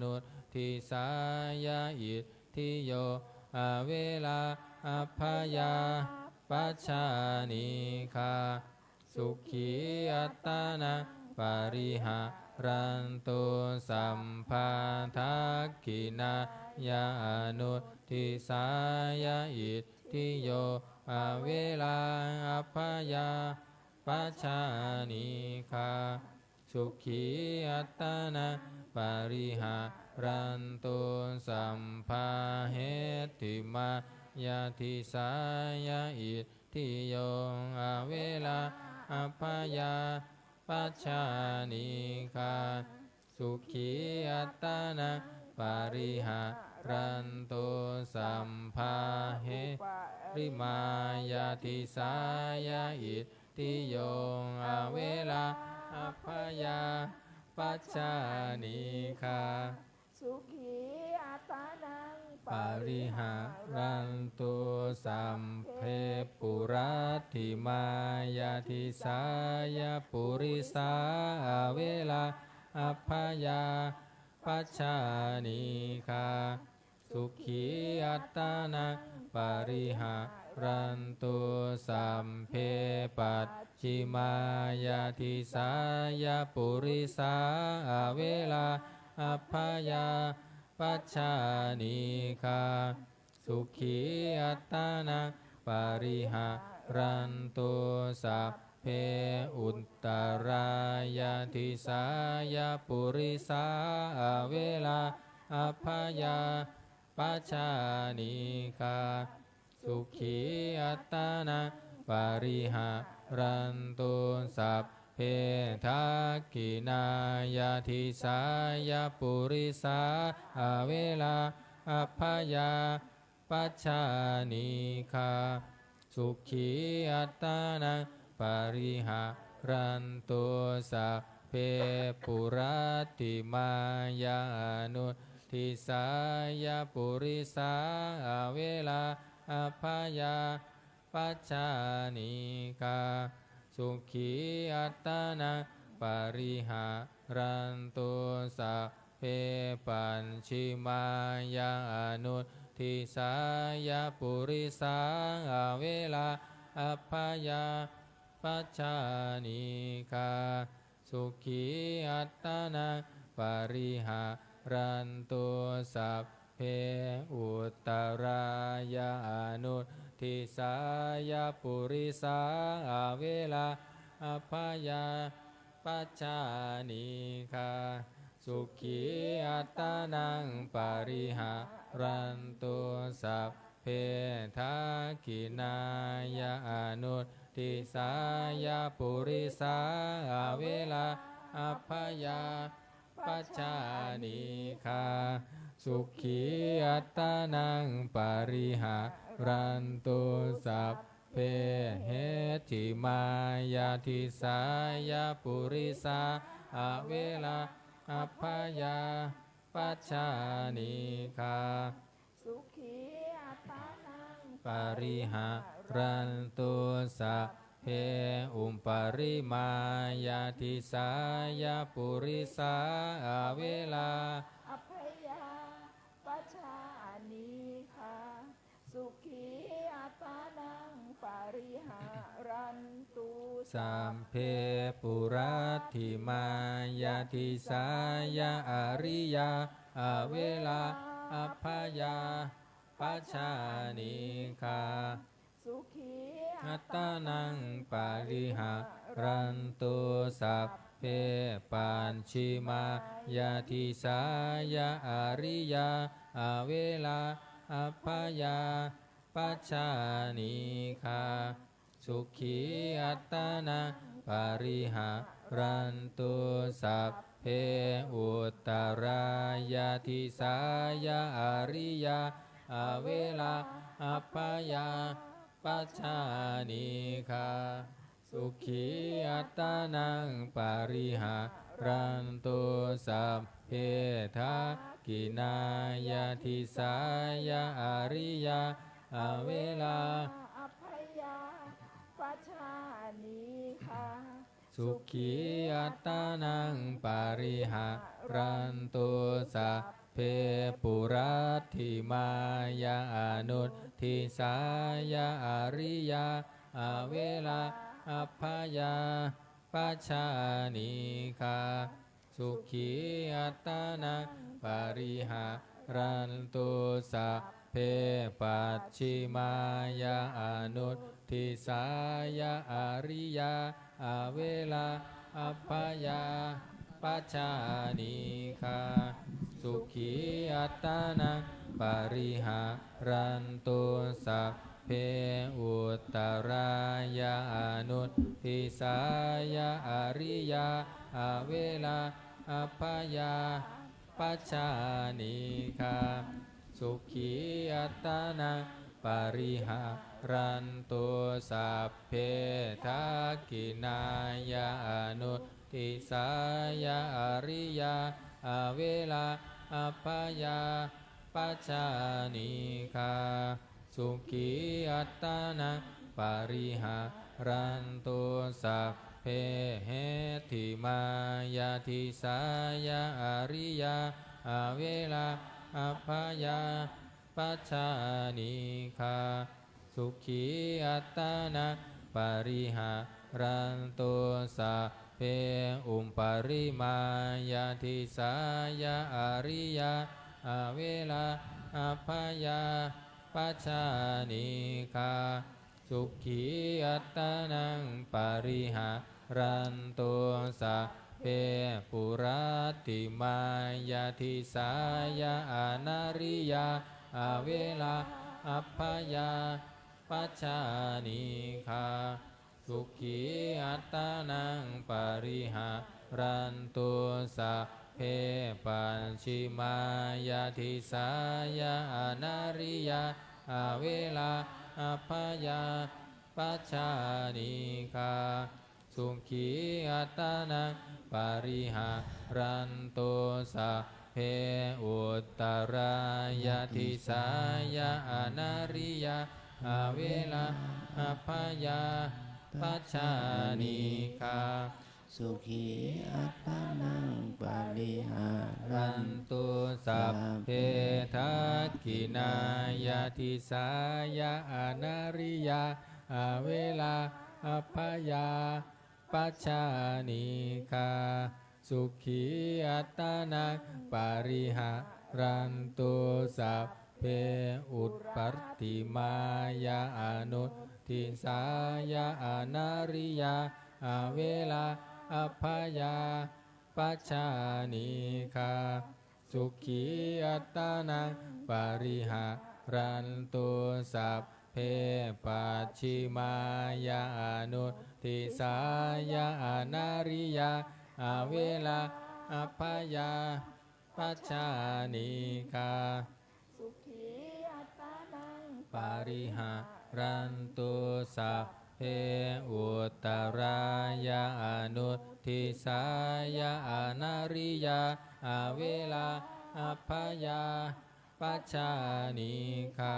นุทิสายาอิทธิโยอเวลาอัพพยาปัจจานิคาสุขีอัตตานังปาริหารันตุสัมภาทักขินายานุทิสายาอิทธิโยอเวลาอัพพยาปัจจานิคาสุขีอัตตานังปาริหารันตุสัมภาเหติมายาทิสายาอิทธิโยอเวลาอัพพยาปัจจานิคาสุขีอัตตานังปาริหารันตุสัมภาเหริมายาทิสายาอิทธิโยอเวลาอัพพยาปัจจานิคาสุขีอัตตานังปาริหารันตุสัมเพปุรัตถิมายาทิสายาปุริสาเวลาอัพพยาปัจจานิคาสุขีอัตตานังปาริหารันตุสัมเพปัจฉิมายาทิสายาปุริสาเวลาอัพพยาปัจจานิคาสุขีอัตตานังปาริหารันตุสัพเพอุตตรายาทิสายาปุริสาเวลาอัพพยาปัจจานิคาสุขีอัตตานังปาริหารันตุสัพเพทักขินายาทิสายาปุริสาเวลาอัพพยาปัจจานิคาสุขีอัตตานังปาริหารันตุสัพเพปุรัตถิมายานุทิสายาปุริสาเวลาอัพพยาปัจจานิคาสุขีอัตตานังปาริหารันตุสัพเพปัญชิมายานุทิสายาปุริสาเวลาอัพพยาปัจจานิคาสุขีอัตตานังปาริหารันตุสัพเพอุตตรายานุทิสายาปุริสาเวลาอัพพยาปัจจานิคาสุขีอัตตานังปาริหารันตุสัพเพทักขินายานุทิสายาปุริสาเวลาอัพพยาปัจจานิคาสุขีอัตตานังปาริหารันตุสัพเพเหติมายาทิสายาปุริสาเวลาอัพพยาปัจจานิคาสุขีอัตตานังปาริหารันตุสัพเพอุปปาริมายาทิสายาปุริสาเวลาอัพพยาปัจจานิคาสุขีอัตตานังปาริหารั รันตุ สัพเพปุราธิมายาทิสายาอริยาเวลาอัพพยาปัจจานิกา สุขี อัตตานังปาริหารันตุสัพเพปัญชิมายาทิสายาอริยาเวลาอัพพยาปัจจานิกาสุขีอัตตานังปาริหารันตุสัพเพอุตตรายาทิสายาอริยาเวลาอัพพยาปัจจานิกาสุขีอัตตานังปาริหารันตุสัพเพทักขินายาทิสายาอริยาเวลา อภัยาปัจจานิคา สุขีอัตตานังปาริหารันตุสัพเพปุราธิมายาอนุตทิสายาอริยาเวลาอัพพยาปัจจานิกาสุขีอัตตานังปาริหารันตุสัพเพปัจฉิมายาอนุตทิสายาอริยาเวลาอัพพยาปัจจานิกาสุขีอัตตานังปาริหารันตุสัพเพอุตตรายาอนุตทิสายาอริยาเวลาอัพพยาปัจจานิกาสุขีอัตตานังปาริหารันตุสัพเพทักขินายาอนุตติสายาอริยาเวลาอัพพยาปัจจานิกาสุขีอัตตานังปาริหารันตุสัพเพเหติมายาทิสายาอริยาเวลาอัพพยาปัจจานิกาสุขีอัตตานังปาริหารันตุสัพเพอุปาริมายาทิสายาอริยาเวลาอัพพยาปัจจานิกาสุขีอัตตานังปาริหารันตุสัพเพปุราติมายาทิสายาอนาริยาเวลาอัพพยาปัจจานิกาสุขีอัตตานังปาริหารันตุสัพเพปัญชิมายาทิสายาอนาริยาเวลาอัพพยาปัจจานิกาสุขีอัตตานังปาริหารันตุสัพเพอุตตรายาทิสายาอนาริยาเวลาอัพพยาปัจจานิกาสุขีอัตตานังปาริหารั รั น นตุสัพเพทักขินายาทิสายาอนาริยาเวลาอัพพยาปัจจานิกาสุขีอัตตานังปาริหารันตุสัพเพอุปปัตติมายาอนุตทิสายาอนาริยาเวลาอัพพยาปัจจานิกาสุขีอัตตานังปาริหารันตุสัพเพปัจฉิมายาอนุตติสายาอนาริยาเวลาอัพพยาปัจจานิกา สุขีอัตตานัง ปาริหารันตุสัพเพอุตตรายาอนุตทิสายาอนาริยาเวลาอัพพยาปัจจานิกา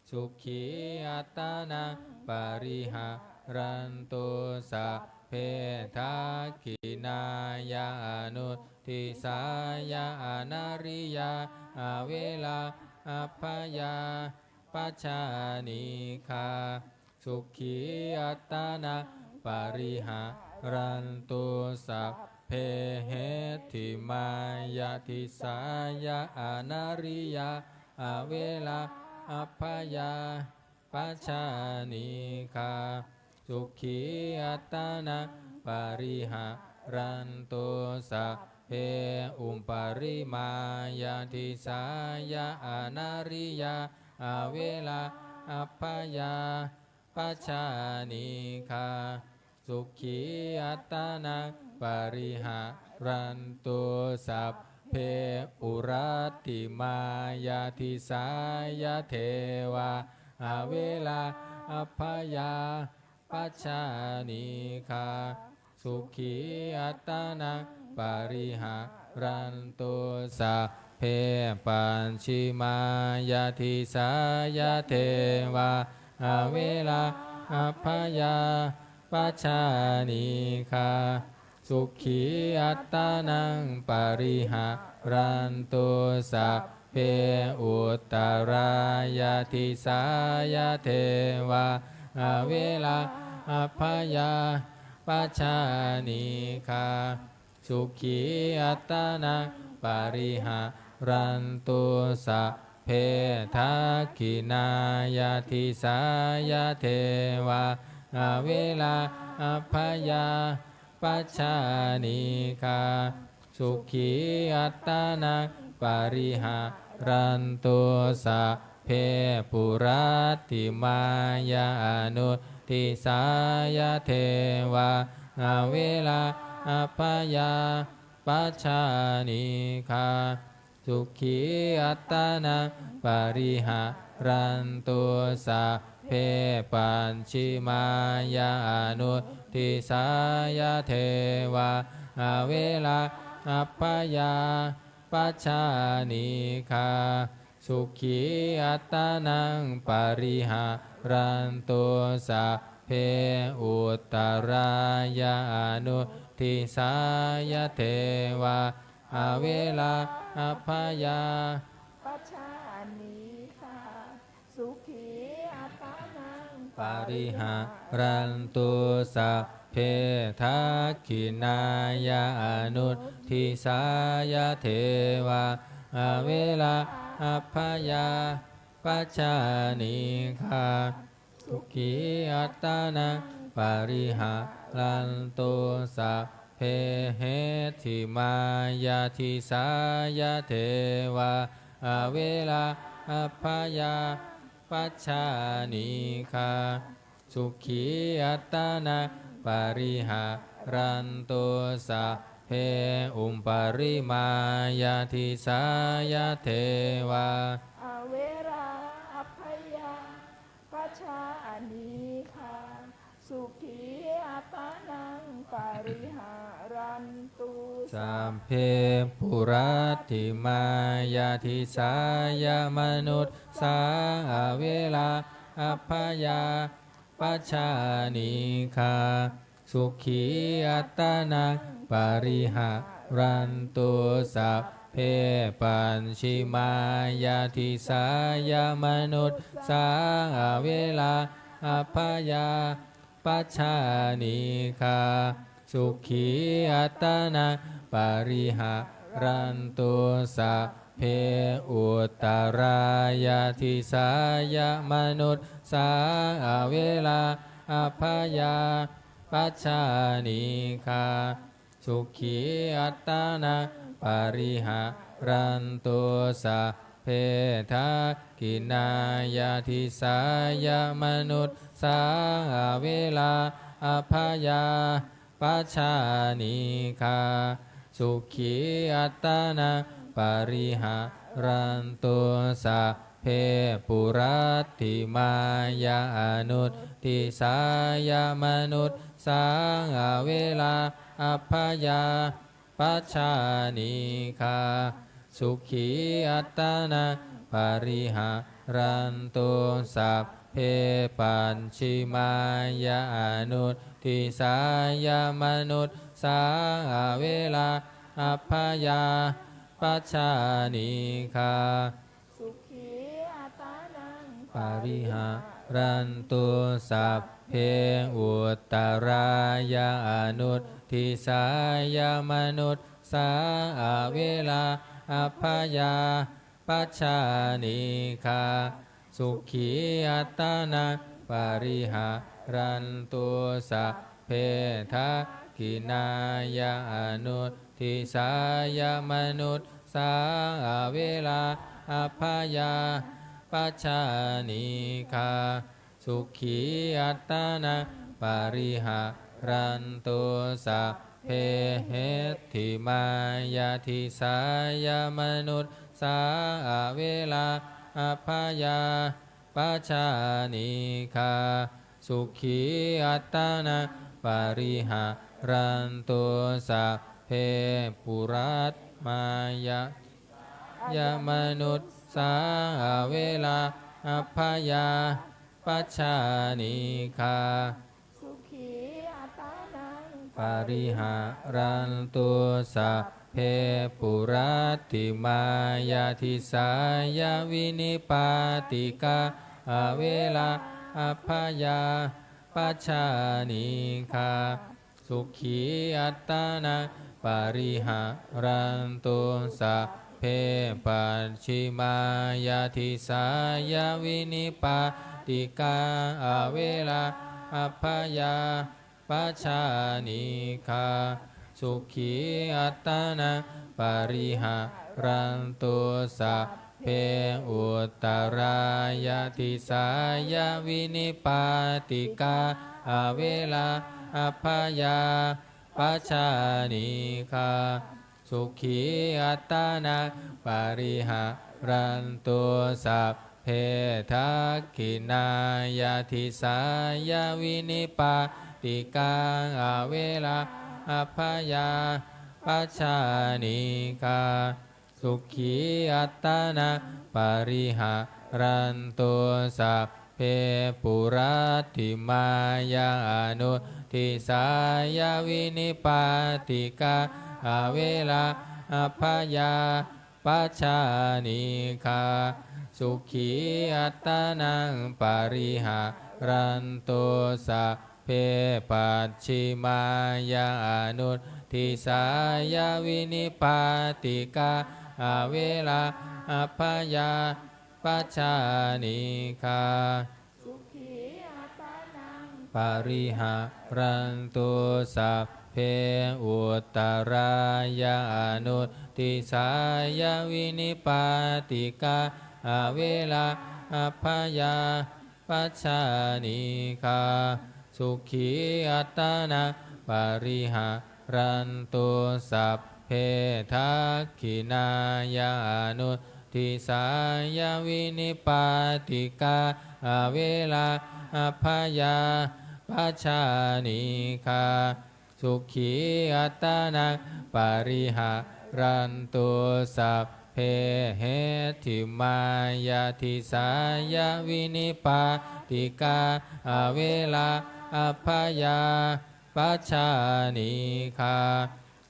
สุขีอัตตานังปาริหารันตุสัพเพทักขินายาอนุตทิสายาอนาริยาเวลาอัพพยาปัจจานิกา สุขีอัตตานังปริหารันตุสัพเพเหติมายาทิสายาอนาริยาอเวลาอัพพยาปัชชานิคาสุขีอัตตานังปริหารันตุสัพเพอุปปริมายาทิสายาอนาริยาอเวลาอัพพยาปัชชานิคาสุขีอัตตานังปริหารันตุสัพเพอุรัตติมายาทิสายาเทวาอเวลาอัพพยาปัชชานิคาสุขีอัตตานังปริหารันตุสัพเพปัญชิมายาทิสายาเทวาอเวลาอัพพยาปัชชานิคาสุขีอัตตานังปริหารันตุสัพเพอุตตรายาทิสายาเทวาอเวลาอัพพยาปัชชานิคาสุขีอัตตานังปริหารันตุสัพเพทักขินายาทิสายาเทวาอเวลาอัพพยาปัชชานิคาสุขีอัตตานังปริหารันตุสัพเพปุรัตติมายาอนุทิสายาเทวาอเวลาอัพพยาปัชชานิคาสุขีอัตตานังปริหารันตุสัพเพปัญชิมายาอนุทิสายาเทวาอเวลาอัพพยาปัชชานิคาสุขีอัตตานังปริหารันตุสัพเพอุตตรายาอนุทิสายาเทวาอเวลาอัพพยาปัชชานิคาสุขีอัตตานังปริหารันตุสัพเพทักขินายาอนุทิสายาเทวาอเวลาอัพพยาปัชชานิคาสุขีอัตตานังปริหารันตุสัพเพเหติมายาทิสายาเทวาอเวลาอัพพยาปัชชานิคาสุขีอัตตานังปริหารันตุสัพเพอุปปริมายาทิสายาเทวาอเวราอัพพยาปัชชานิคาสุขีอัตตานังปริหารันตุสัพเพปุรัตติมายาทิสายามนุษย์สาเวลาอัพพยาปัชชานิคาสุขีอัตตานังปริหารันตุสัพเพปัญชิมายาทิสายามนุษย์สาเวลาอัพพยาปัชชานิคาสุขีอัตตานังปริหารันตุสัพเพอุตตรายาทิสายามนุษย์สาเวลาอัพพยาปัชชานิคาสุขีอัตตานังปริหารันตุสัพเพทักขินายาทิสายามนุษย์สาเวลาอัพพยาปัชชานิคาสุขีอัตตานังปริหารันตุสัพเพปุรัตติมายาอนุทิสายามนุษย์สาเวลาอัพพยาปัชชานิคาสุขีอัตตานังปริหารันตุสัพเพปัญชิมายาอนุทิสายามนุษย์สาเวลาอัพพยาปัชชานิคา สุขีอัตตานัง ปริหา รันตุสัพเพอุตตรายาอนุทิสายามนุษย์สาเวลาอัพพยาปัจฉานิคาสุขีอัตตานังปริหารันตุสัพเพทะกินายาอนุทิสายามนุษย์สาเวลาอัพพยาปัจฉานิคาสุขีอัตตานังปริหารันตุสัพเพเหติมายาทิสายามนุษย์สาเวลาอัพพยาปัจฉานิคาสุขีอัตตานังปริหารันตุสัพเพปุรัตมายายามนุษย์สาเวลาอัพพยาปัจฉานิคาสุขีอัตตานังปริหารันตุสัพเพปุรัตติมายาทิสายาวินิปาติกาเวลาอัพพยาปัจฉานิคาสุขีอัตตานังปริหารันตุสัพเพปัจฉิมายาทิสายาวินิปาติกาเวลาอัพพยาปัจฉานิคาสุขีอัตตานังปริหารันตุสัพเพอุตตรายาทิสายาวินิปาติกาเวลาอัพพยาปัจฉานิคาสุขีอัตตานังปริหารันตุสัพเพทักขินายาทิสายาวินิปาติกาเวลาอัพพยาปัจฉานิคาสุขีอัตตานังปริหารันตุสัพเพปุรัตติมายาอนุทิสายาวินิปาติกาเวลาอัพพยาปัจฉานิคาสุขีอัตตานังปริหารันตุสัพเพปัจฉิมายาอนุทิสายาวินิปาติกาเวลาอัพพยาปัจฉานิคาสุขีอัตตานังปริหารันตุสัพเพอุตตรายาอนุทิสายาวินิปาติกาเวลาอัพพยาปัจฉานิคาสุขีอัตตานังปริหารันตุสัพเพทักขินายานุทิสายาวินิปาติกาเวลาอัพพยาปัจฉานิคาสุขีอัตตานังปริหารันตุสัพเพเหติมายาทิสายาวินิปาติกาเวลาอัพพยาปัจฉานิคา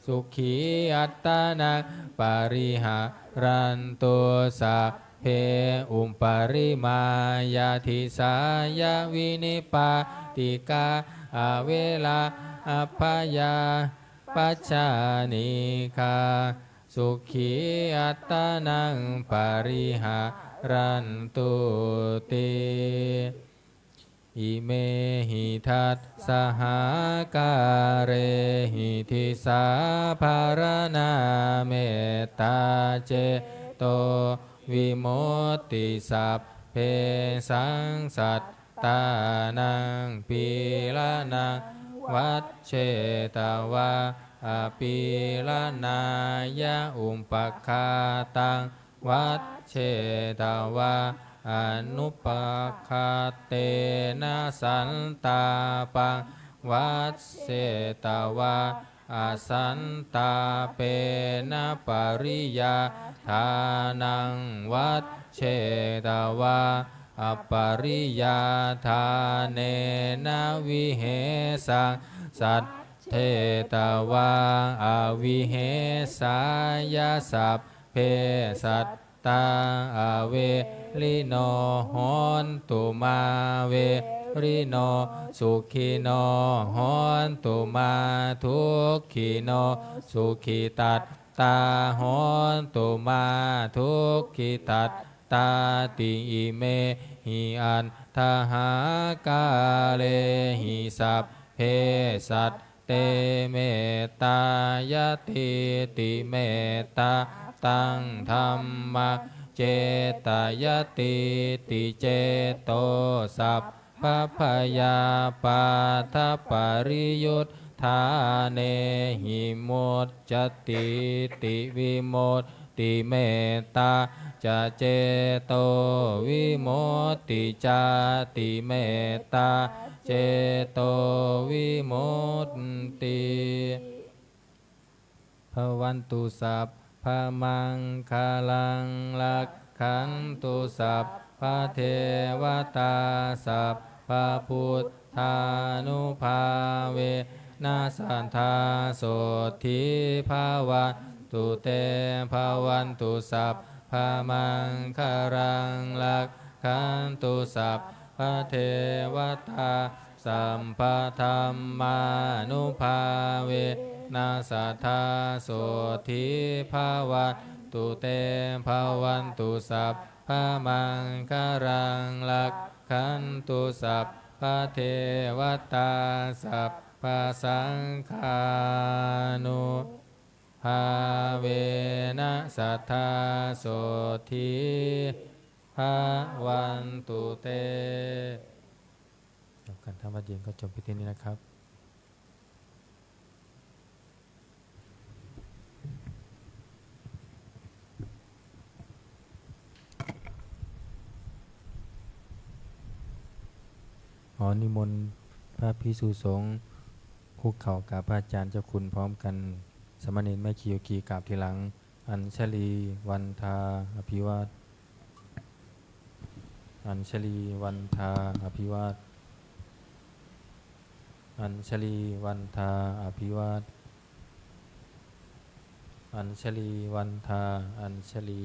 สุขีอัตตานังปริหารันตุสัพเพอุปริมายาทิสายาวินิปาติกาเวลาอัพพยาปัจฉานิคาสุขีอัตตานังปริหารันตุติอิเมหิทัสสหการเรหิทิสาภารณาเมตตาเจโตวิมุตติสัพเพสังสัตตานังปีละนังวัชเชตวาอปีละนายะอุปปคาตังวัชเชตวาอนุปคาเตนะสันตาปังวัชเชตวาอาสันตาเปนะปริยาทานังวัชเชตวาอปริยาทาเนนะวิเหสังสัตเทตวาอวิเหสายาสัพเพสัตต ตาอาเวลิโนโหนตุมาเวริโนสุขิโนโหนตุมาทุกขิโนสุขิตัตตาโหนตุมาทุกขิตัตตาติอิเมหิอันทหากาเลหิสัพเพสัตเตเมตตายติติเมตตาตังธรรมะเจตายติติเจโตสัพพพยาปาทปริยุทธาเนหิโมจจติติวิโมตติเมตตาจะเจโตวิโมตติจาติเมตตาเจโตวิโมตติภวันตุสัพพมังคลังลักขันตุสัพพะเทวตาสัพพะพุทธานุภาเวนัสสัทธาโสทิภาวันตุเตภาวันตุสัพพมังคลังลักขันตุสัพพะเทวตาสัมปะธัมมานุภาเวนัสสัทธาโสทิภาวันตุเตภาวันตุสัพพมังคลังลักขันตุสัพพะเทวตาสัพพะสังฆานุภาเวนัสสัทธาโสทิภาวันตุเตการทำวัดเย็นก็จบไปที่นี้นะครับขอนิมนต์พระภิกษุสงฆ์คุกเข่ากับพระอาจารย์เจ้าคุณพร้อมกันสมณเณรแม่ชีโยคีกราบทีหลังอัญชลีวันทาอภิวาทอัญชลีวันทาอภิวาทอัญชลีวันทาอภิวาทอัญชลีวันทาอัญชลี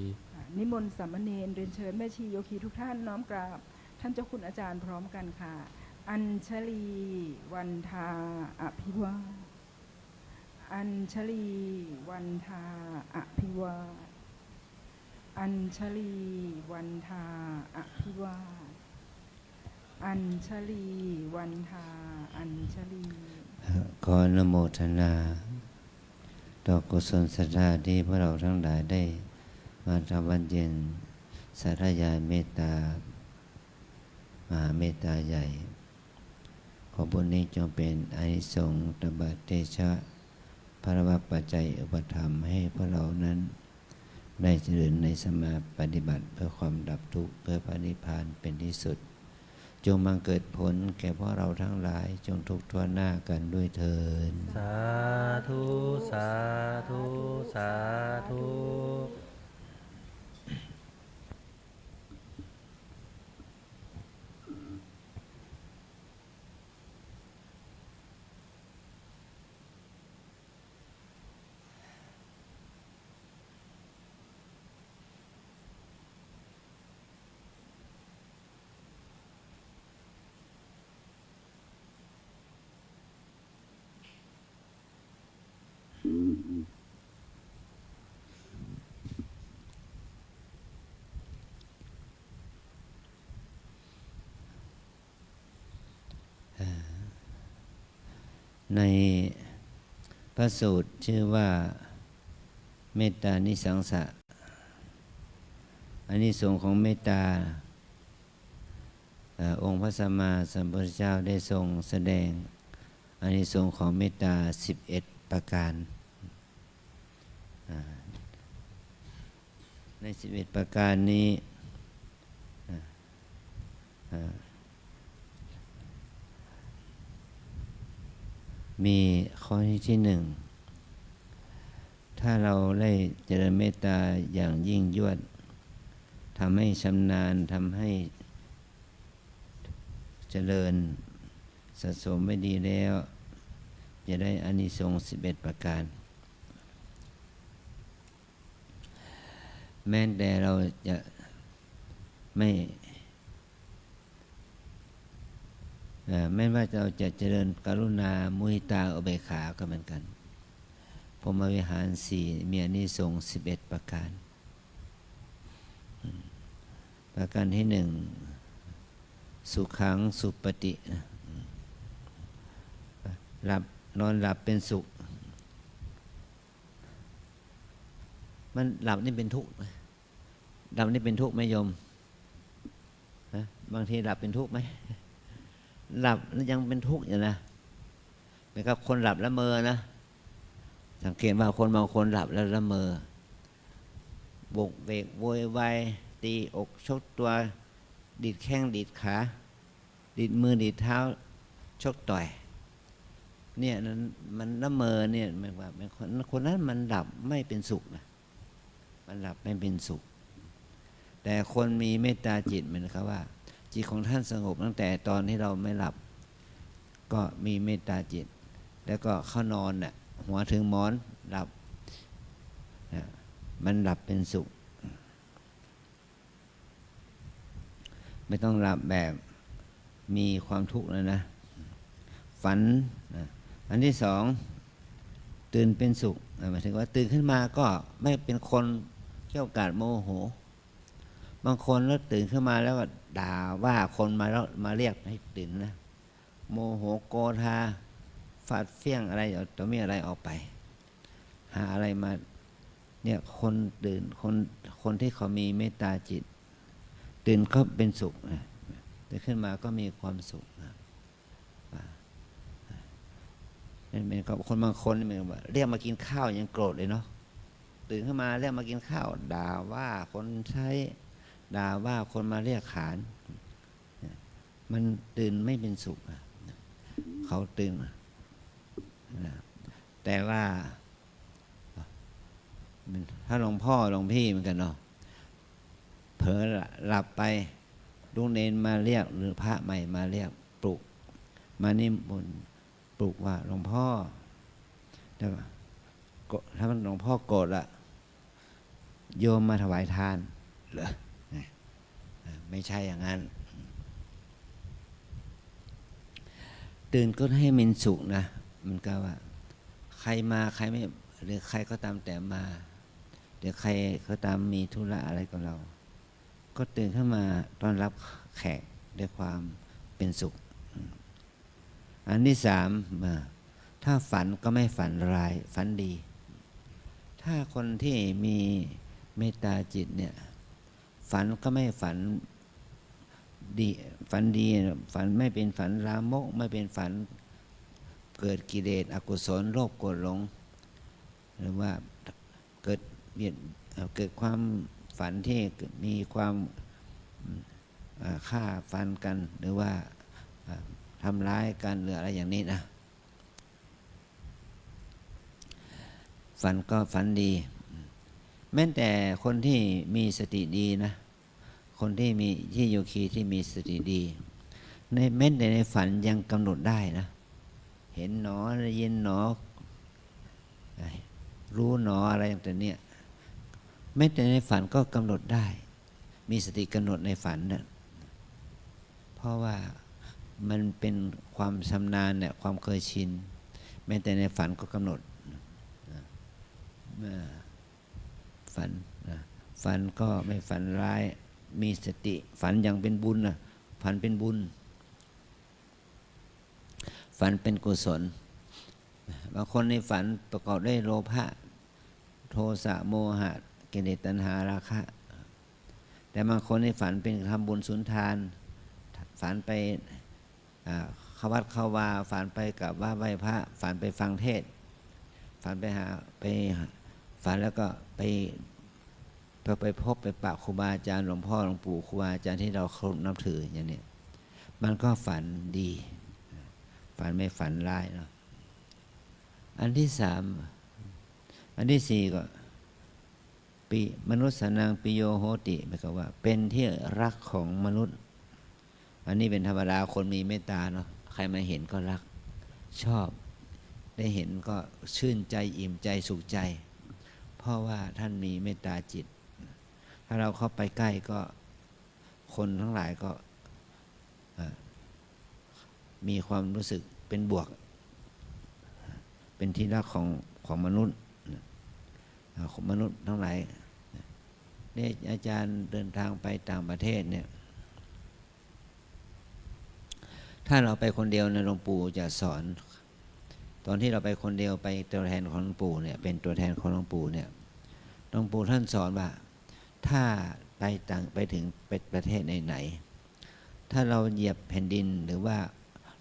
นิมนต์สามเณรเรียนเชิญแม่ชีโยคีทุกท่านน้อมกราบท่านเจ้าคุณอาจารย์พร้อมกันค่ะอัญชลีวันทาอภิวาทอัญชลีวันทาอภิวาทอัญชลีวันทาอภิวาทอัญชลีวันทาอัญชลีขออนุโมทนาต่อกุศลศรัทธาที่พวกเราทั้งหลายได้มาทำวัดเย็นสาธยายเมตตามหาเมตตาใหญ่ขอบุญนี้จงเป็นอานิสงส์ตบะเตชะภรวปัจจัยอุปธรรมให้พวกเรานั้นได้เจริญในสมาปฏิบัติเพื่อความดับทุกข์เพื่อพระนิพพานเป็นที่สุดจงบังเกิดผลแก่พวกเราทั้งหลายจงทุกข์ทั่วหน้ากันด้วยเถิดสาธุสาธุสาธุในพระสูตรชื่อว่าเมตตานิสังสะอานิสงส์ของเมตตาองค์พระสัมมาสัมพุทธเจ้าได้ทรงแสดงอานิสงส์ของเมตตา11ประการใน11ประการนี้มีข้อที่หนึ่งถ้าเราได้เจริญเมตตาอย่างยิ่งยวดทำให้ชำนาญทำให้เจริญสะสมไม่ดีแล้วจะได้อานิสงส์11ประการ แม้แต่เราจะไม่แม้ว่าเราจะเจริญกรุณามุทิตาอุเบกขาก็เหมือนกันพรหมวิหาร4มีอานิสงส์11ประการประการที่1สุขังสุปฏิหลับนอนหลับเป็นสุขมันหลับนี่เป็นทุกข์หลับนี่เป็นทุกข์ไหมโยมบางทีหลับเป็นทุกข์ไหมหลับแล้วยังเป็นทุกข์อยู่นะนะครับคนหลับละเมอนะสังเกตว่าคนบางคนหลับแล้วละเมอบกเวกโวยวายตีอกชกตัวดีดแข้งดีดขาดีดมือดีดเท้าชกต่อยเนี่ยมันละเมอเนี่ยหมายว่าคนนั้นมันหลับไม่เป็นสุขนะมันหลับไม่เป็นสุขแต่คนมีเมตตาจิตเหมือนกับว่าจิตของท่านสงบตั้งแต่ตอนที่เราไม่หลับก็มีเมตตาจิตแล้วก็เข้านอนน่ะหัวถึงหมอนหลับมันหลับเป็นสุขไม่ต้องหลับแบบมีความทุกข์แล้วนะฝันอันที่สองตื่นเป็นสุขหมายถึงว่าตื่นขึ้นมาก็ไม่เป็นคนเกี่ยวกาดโมโหบางคนแล้วตื่นขึ้นมาแล้วก็ด่าว่าคนมาแล้วมาเรียกให้ตื่นนะโมโหโกธาฟาดเฟี้ยงอะไรตัวมีอะไรออกไปหาอะไรมาเนี่ยคนตื่นคนที่เขามีเมตตาจิตตื่นก็เป็นสุขนะตื่นขึ้นมาก็มีความสุขนะเป็นคนบางคนนี่เหมือนว่าเรียกมากินข้าวยังโกรธเลยเนาะตื่นขึ้นมาเรียกมากินข้าวด่าว่าคนใช้ด่าว่าคนมาเรียกขานมันตื่นไม่เป็นสุขเขาตื่นแต่ว่าถ้าหลวงพ่อหลวงพี่เหมือนกันเนาะเผลอหลับไปลูกเนนมาเรียกหรือพระใหม่มาเรียกปลุกมานิมนต์ปลุกว่าหลวงพ่อถ้าหลวงพ่อโกรธละโยมมาถวายทานเหรอไม่ใช่อย่างนั้นตื่นก็ให้มีสุขนะมันก็ว่าใครมาใครไม่หรือใครก็ตามแต่มาเดี๋ยวใครก็ตามมีธุระอะไรกับเราก็ตื่นขึ้นมาต้อนรับแขกด้วยความเป็นสุขอันที่สามถ้าฝันก็ไม่ฝันร้ายฝันดีถ้าคนที่มีเมตตาจิตเนี่ยฝันก็ไม่ฝันดีฝันดีฝันไม่เป็นฝันลามกไม่เป็นฝันเกิดกิเลสอกุศลโลภโกรธหลงหรือว่าเกิดความฝันที่มีความฆ่าฟันกันหรือว่าทำร้ายกันหรืออะไรอย่างนี้นะฝันก็ฝันดีแม้แต่คนที่มีสติดีนะคนที่มีที่โยคีที่มีสติดีในแม้แต่ในฝันยังกำหนดได้นะเห็นหนอได้ยินหนอรู้หนออะไรอย่างนี้แม้แต่ในฝันก็กำหนดได้มีสติกำหนดในฝันนะเพราะว่ามันเป็นความชำนาญเนี่ยความเคยชินแม้แต่ในฝันก็กำหนดฝันก็ไม่ฝันร้ายมีสติฝันอย่างเป็นบุญนะฝันเป็นบุญฝันเป็นกุศลบางคนในฝันประกอบด้วยโลภะโทสะโมหะกิเลสตัณหาราคะแต่บางคนในฝันเป็นทำบุญสุนทานฝันไปเข้าวัดเข้าวาฝันไปกับว่าไหว้พระฝันไปฟังเทศน์ฝันไปฝันแล้วก็ไปพบไปปะครูบาอาจารย์หลวงพ่อหลวงปู่ครูบาอาจารย์ที่เราเคารพนับถืออย่างนี้มันก็ฝันดีฝันไม่ฝันร้ายเนาะอันที่สามอันที่สี่ก็มนุษย์สนังปิโยโหติหมายความว่าเป็นที่รักของมนุษย์อันนี้เป็นธรรมดาคนมีเมตตาเนาะใครมาเห็นก็รักชอบได้เห็นก็ชื่นใจอิ่มใจสุขใจเพราะว่าท่านมีเมตตาจิต ถ้าเราเข้าไปใกล้ก็คนทั้งหลายก็มีความรู้สึกเป็นบวกเป็นที่รักของมนุษย์ของมนุษย์ทั้งหลายเนี่ยอาจารย์เดินทางไปต่างประเทศเนี่ยถ้าเราไปคนเดียวในหลวงปู่จะสอนตอนที่เราไปคนเดียวไปตัวแทนของหลวงปู่เนี่ยเป็นตัวแทนของหลวงปู่เนี่ยหลวงปู่ท่านสอนว่าถ้าไปถึงประเทศไหนๆถ้าเราเหยียบแผ่นดินหรือว่า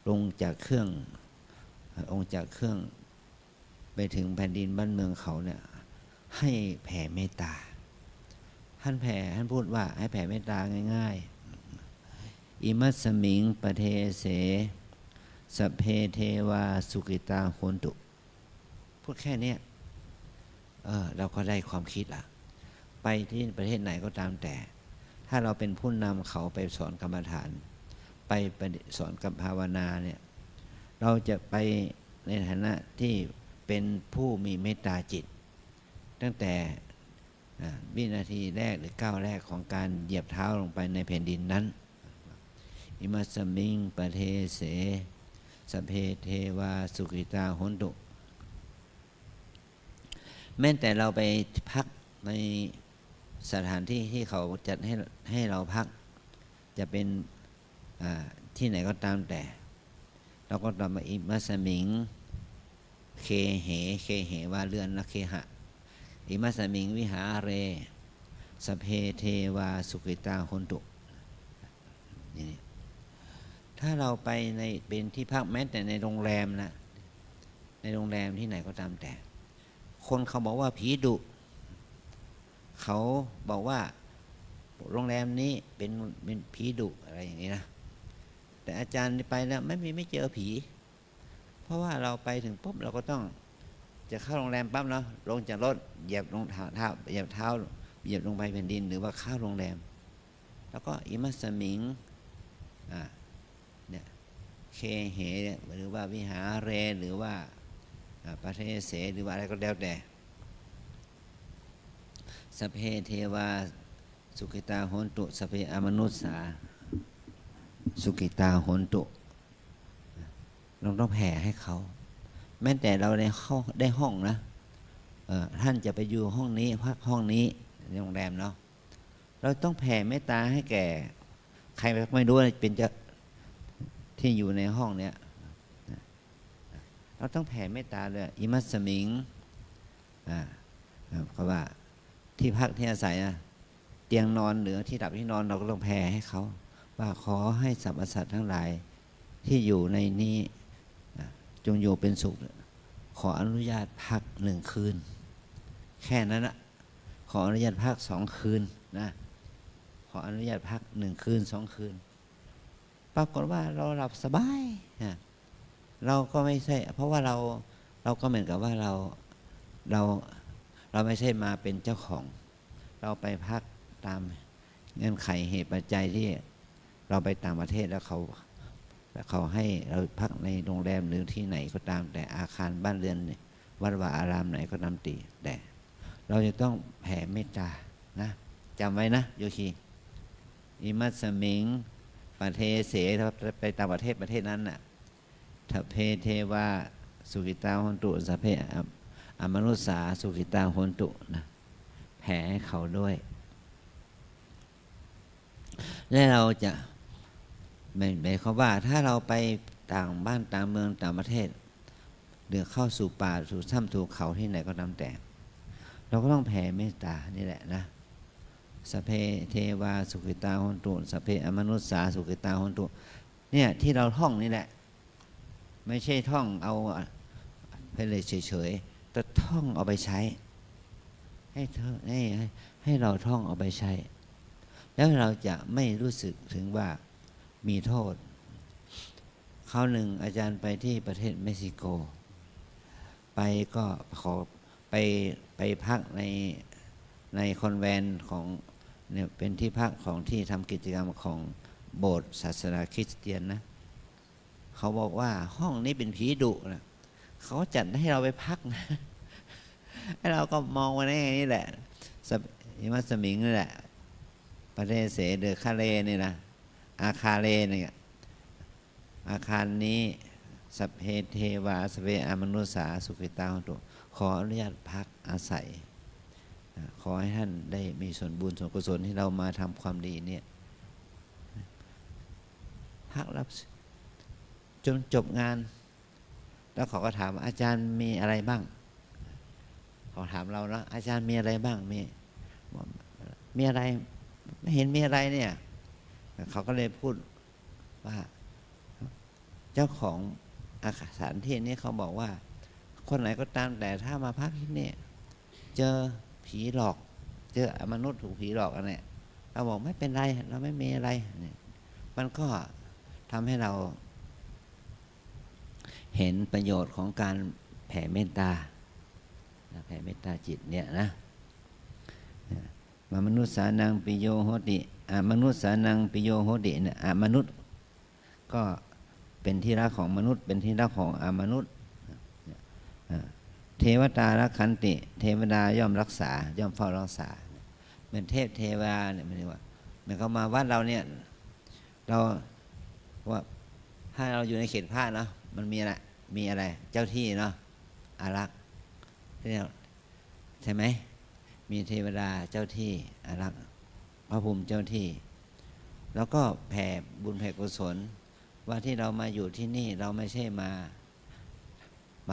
ลงจากเครื่องไปถึงแผ่นดินบ้านเมืองเขาเนี่ยให้แผ่เมตตาท่านพูดว่าให้แผ่เมตตาง่ายๆอิมัสสมิงปเทเสสัพเพเทวาสุกิตาโหนตุพูดแค่นี้เราก็ได้ความคิดละไปที่ประเทศไหนก็ตามแต่ถ้าเราเป็นผู้นำเขาไปสอนกรรมฐานไปสอนกับภาวนาเนี่ยเราจะไปในฐานะที่เป็นผู้มีเมตตาจิตตั้งแต่วินาทีแรกหรือก้าวแรกของการเหยียบเท้าลงไปในแผ่นดินนั้นอิมัสสมิงปเทเสสัพเพเทวาสุขิตาโหนตุแม้แต่เราไปพักในสถานที่ที่เขาจัดให้เราพักจะเป็นที่ไหนก็ตามแต่เราก็ตามมาอิมัสสมิงเคเหว่าเรือนละเคหะอิมัสสมิงวิหาเรสัพเพเทวาสุขิตาโหนตุนี่ถ้าเราไปในเป็นที่พักแม้แต่ในโรงแรมนะในโรงแรมที่ไหนก็ตามแต่คนเขาบอกว่าผีดุเขาบอกว่าโรงแรมนี้เป็นผีดุอะไรอย่างนี้นะแต่อาจารย์ไปแล้วไม่เจอผีเพราะว่าเราไปถึงปุ๊บเราก็ต้องจะเข้าโรงแรมปั๊บเนาะลงจากรถเหยียบลงเท้าเหยียบลงไปแผ่นดินหรือว่าเข้าโรงแรมแล้วก็อิมัสสมิงเนี่ยเคเหหรือว่าวิหาเรหรือว่าปเทเสหรือว่าอะไรก็แล้วแต่สัพเพเทวาสุขิตาโหนตุสัพเพอมนุสสาสุขิตาโหนตุเราต้องแผ่ให้เขาแม้แต่เราได้ห้องนะท่านจะไปอยู่ห้องนี้พักห้องนี้ในโรงแรมเนาะเราต้องแผ่เมตตาให้แก่ใครไม่รู้เป็นเจ้าที่อยู่ในห้องเนี้ยเราต้องแผ่เมตตาเลยอิมัสสมิงเขาว่าที่พักที่อาศัยเตียงนอนหรือที่ดับที่นอนเราก็ต้องแผ่ให้เขาว่าขอให้สรรพสัตว์ทั้งหลายที่อยู่ในนี้จงอยู่เป็นสุขขออนุญาตพัก1 คืนแค่นั้นนะขออนุญาตพัก2 คืนนะขออนุญาตพัก1 คืน 2 คืนปรากฏว่าเราหลับสบายเราก็ไม่ใช่เพราะว่าเราก็เหมือนกับว่าเราไม่ใช่มาเป็นเจ้าของเราไปพักตามเงื่อนไขเหตุปัจจัยที่เราไปต่างประเทศแล้วเขาให้เราพักในโรงแรมหรือที่ไหนก็ตามแต่อาคารบ้านเรือนวัดวาอารามไหนก็ตามแต่เราจะต้องแผ่เมตตานะจำไว้นะโยคีอิมัสสมิงปเทเสถ้าไปต่างประเทศนั้นน่ะทัพเพเทวาสุขิตาโหนตุสัพเพอมนุสสาสุขิตาโหนตุนะแผ่ให้เขาด้วยและเราจะหมายความว่าถ้าเราไปต่างบ้านต่างเมืองต่างประเทศหรือเข้าสู่ป่าสู่ถ้ำสู่เขาที่ไหนก็ตามแต่เราก็ต้องแผ่เมตตานี่แหละนะสัพเพเทวาสุขิตาโหนตุสัพเพอมนุสสาสุขิตาโหนตุเนี่ยที่เราท่องนี่แหละไม่ใช่ท่องเอาไปเลยเฉยๆแต่ท่องเอาไปใช้ให้เราท่องเอาไปใช้แล้วเราจะไม่รู้สึกถึงว่ามีโทษคราวหนึ่งอาจารย์ไปที่ประเทศเม็กซิโกไปก็ขอไปพักในคอนแวนต์ของเนี่ยเป็นที่พักของที่ทำกิจกรรมของโบสถ์ศาสนาคริสเตียนนะเขาบอกว่าห้องนี้เป็นผีดุนะเขาจัดให้เราไปพักนะให้เราก็มองว่านี่แหละอิมัสสมิงนี่แหละ ปเรเสเดอคาเลนี่นะอาคาเลเนี่ยอาคารนี้สัพเพเทวาสเวอามนุสาสุขิตาหุตุขออนุญาตพักอาศัยขอให้ท่านได้มีส่วนบุญส่วนกุศลที่เรามาทำความดีเนี่ยพักรับจนจบงานแล้วเขาก็ถามอาจารย์มีอะไรบ้างเขาถามเราแล้วอาจารย์มีอะไรบ้างมีอะไรไม่เห็นมีอะไรเนี่ยเขาก็เลยพูดว่าเจ้าของอาคารสถานที่นี้เขาบอกว่าคนไหนก็ตามแต่ถ้ามาพักที่นี่เจอผีหลอกเจอมนุษย์ถูกผีหลอกอะไรเราบอกไม่เป็นไรเราไม่มีอะไรเนี่ยมันก็ทำให้เราเห็นประโยชน์ของการแผ่เมตตาแผ่เมตตาจิตเนี่ยนะมนุษย์สานังปิโยโหติมนุษย์สานังปิโยโหติเนี่ยมนุษย์ก็เป็นที่รักของมนุษย์เป็นที่รักของมนุษย์เทวตารักขันติเทวดาย่อมรักษาย่อมเฝ้ารักษาเป็นเทพเทวาเนี่ยมันว่ามันเขามาวัดเราเนี่ยเราว่าถ้าเราอยู่ในเขตพระเนาะมันมีอะไรเจ้าที่เนาะอารักษ์ใช่ไหมมีเทวดาเจ้าที่อารักษ์พระภูมิเจ้าที่แล้วก็แผ่บุญแผ่กุศลว่าที่เรามาอยู่ที่นี่เราไม่ใช่ม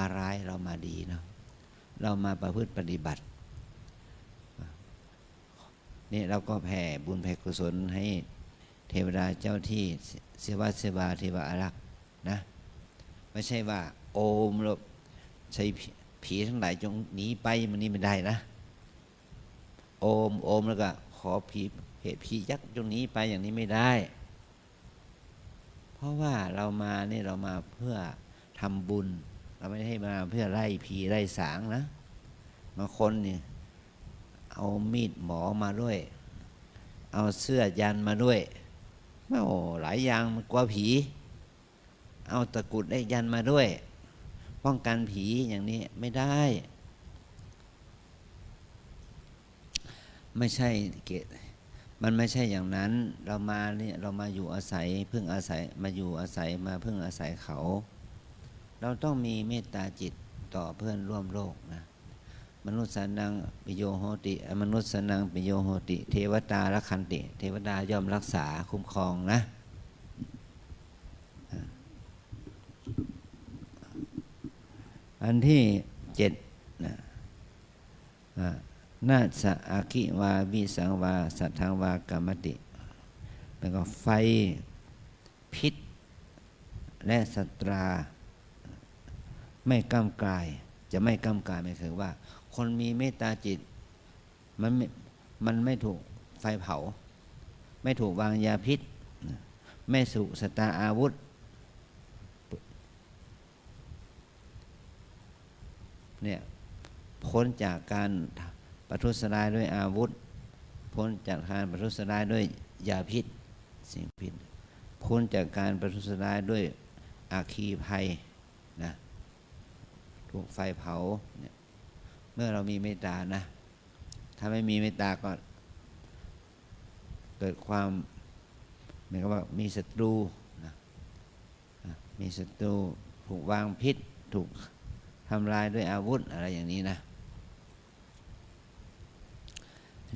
าร้ายเรามาดีเนาะเรามาประพฤติปฏิบัตินี่เราก็แผ่บุญแผ่กุศลให้เทวดาเจ้าที่เสวาเทวาอารักษ์นะไม่ใช่ว่าโอมแล้วใช้ผีทั้งหลายจงหนีไปมันนี่ไม่ได้นะโอมแล้วก็ขอผียักษ์จงหนีไปอย่างนี้ไม่ได้เพราะว่าเรามานี่เรามาเพื่อทำบุญเราไม่ได้มาเพื่อไล่ผีไล่สางนะบางคนนี่เอามีดหมอมาด้วยเอาเสื้อยันมาด้วยโอ้หลายอย่างมันกลัวผีเอาตะกรุดได้ยันมาด้วยป้องกันผีอย่างนี้ไม่ได้ไม่ใช่มันไม่ใช่อย่างนั้นเรามาเนี่ยเรามาอยู่อาศัยพึ่งอาศัยมาอยู่อาศัยมาพึ่งอาศัยเขาเราต้องมีเมตตาจิตต่อเพื่อนร่วมโลกนะมนุษย์สานังปิโยโหติมนุษย์สานังปิโยโหติเทวตารักขันติเทวดาย่อมรักษาคุ้มครองนะอันที่7นะนาสะอาคิวาวิสังวาสัทธังวากรรมติแล้วก็ไฟพิษและสัตราไม่กำกายจะไม่กำกายหมายถึงว่าคนมีเมตตาจิตมันไม่ถูกไฟเผาไม่ถูกวางยาพิษไม่สุสตาอาวุธเนี่ยพ้นจากการประทุษร้ายด้วยอาวุธพ้นจากการประทุษร้ายด้วยยาพิษสิ่งพิษพ้นจากการประทุษร้ายด้วยอาคีภัยนะถูกไฟเผาเนี่ยเมื่อเรามีเมตตานะถ้าไม่มีเมตตาก็เกิดความเหมือนกับว่ามีศัตรูนะมีศัตรูถูกวางพิษถูกทำลายด้วยอาวุธอะไรอย่างนี้นะ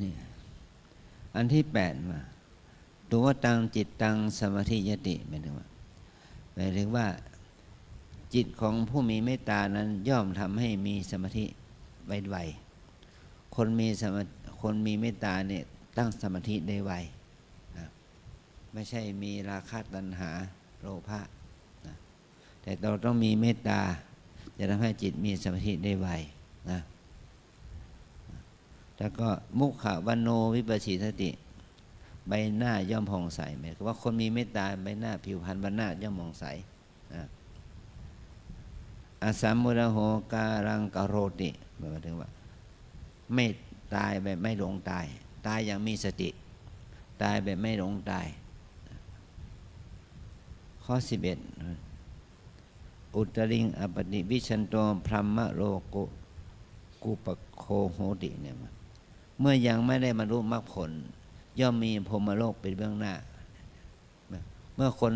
นี่อันที่8มาตัวตังจิตตังสมาธิยติหมายถึงว่าจิตของผู้มีเมตตานั้นย่อมทำให้มีสมาธิไวๆคนมีเมตตาเนี่ยตั้งสมาธิได้ไวนะไม่ใช่มีราคะตัณหาโลภะนะแต่เราต้องมีเมตตาจะทำให้จิตมีสมาธิได้ไวนะแล้วก็มุขวันโนวิปัสสิทติใบหน้าย่อมผ่องใสหมายถึงว่าคนมีเมตตาใบหน้าผิวพรรณบรรณาย่อมผ่องใสนะอสัมมุระโหการังกโรติหมายถึงว่าไม่ตายแบบไม่หลงตายตายอย่างมีสติตายแบบไม่หลงตายข้อ11อุตริงอปติวิชันโตพรหมโลกุปโคโหติเนี่ยเมื่อยังไม่ได้บรรลุมรรคผล ย่อมมีพรหมโลกเป็นเบื้องหน้าเมื่อคน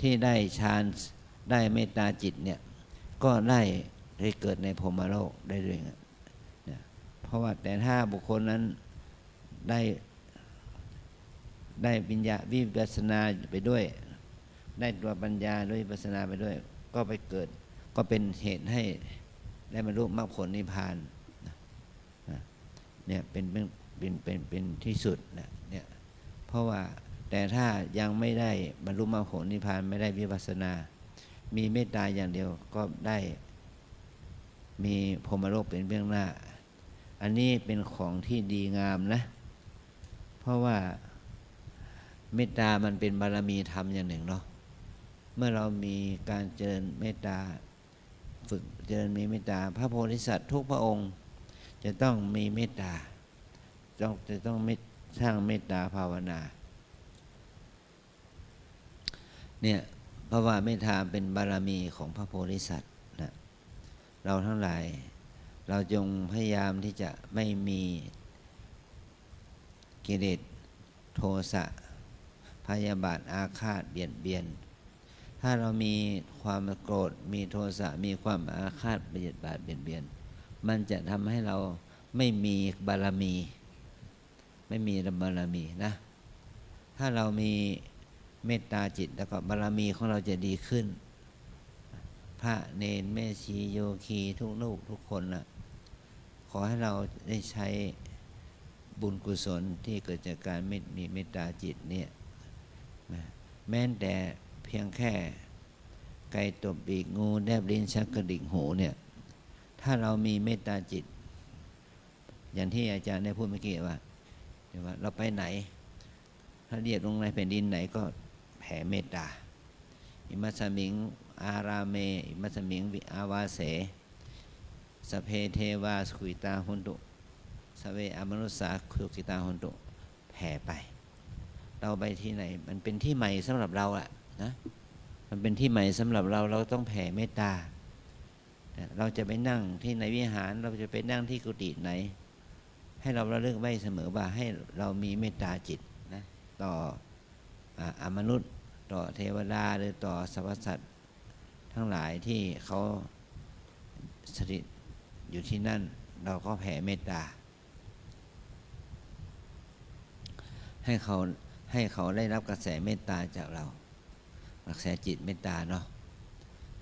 ที่ได้ฌานได้เมตตาจิตเนี่ยก็ได้เกิดในพรหมโลกได้ด้วยนะเพราะว่าแต่ถ้าบุคคลนั้นได้วิปัสสนาไปด้วยได้ตัวปัญญาด้วยวิปัสสนาไปด้วยก็ไปเกิดก็เป็นเหตุให้ได้บรรลุมรรคผลนิพพานเนี่ยเป็นที่สุดนะเนี่ยเพราะว่าแต่ถ้ายังไม่ได้บรรลุมรรคผลนิพพานไม่ได้วิปัสสนามีเมตตาอย่างเดียวก็ได้มีพรหมโลกเป็นเบื้องหน้าอันนี้เป็นของที่ดีงามนะเพราะว่าเมตตามันเป็นบารมีธรรมอย่างหนึ่งเนาะเมื่อเรามีการเจริญเมตตาฝึกเจริญมีเมตตาพระโพธิสัตว์ทุกพระองค์จะต้องมีเมตตาจะต้องสร้างเมตตาภาวนาเนี่ยเพราะว่าเมตตาเป็นบารมีของพระโพธิสัตว์นะเราทั้งหลายเราจงพยายามที่จะไม่มีกิเลสโทสะพยาบาทอาฆาตเบียดเบียนถ้าเรามีความโกรธมีโทสะมีความอาฆาตเบียดเบียนมันจะทำให้เราไม่มีบารมีไม่มีบารมีนะถ้าเรามีเมตตาจิตแล้วก็บารมีของเราจะดีขึ้นพระเนรแม่ชีโยคีทุกลูกทุกคนนะขอให้เราได้ใช้บุญกุศลที่เกิดจากการมีเมตตาจิตเนี่ยแม้แต่เพียงแค่ไก่ตบปีกงูแลบลิ้นชักกระดิกหูเนี่ยถ้าเรามีเมตตาจิตอย่างที่อาจารย์ได้พูดเมื่อกี้ว่าเราไปไหนถ้าเรียกลงในแผ่นดินไหนก็แผ่เมตตาอิมัสมิงอาราเมอิมัสมิงวิอาวาเสสเพเทวาสุขิตาหุนตุสเวอมนุสสาสุขิตาหุนตุแผ่ไปเราไปที่ไหนมันเป็นที่ใหม่สำหรับเราอะนะมันเป็นที่ใหม่สำหรับเราต้องแผ่เมตตาเราจะไปนั่งที่ในวิหารเราจะไปนั่งที่กุฏิไหนให้เราระลึกไว้เสมอว่าให้เรามีเมตตาจิตนะต่อมนุษย์ต่อเทวดาหรือต่อสรรพสัตว์ทั้งหลายที่เขาสถิตอยู่ที่นั่นเราก็แผ่เมตตาให้เขาได้รับกระแสเมตตาจากเรากระแสจิตเมตตาเนาะ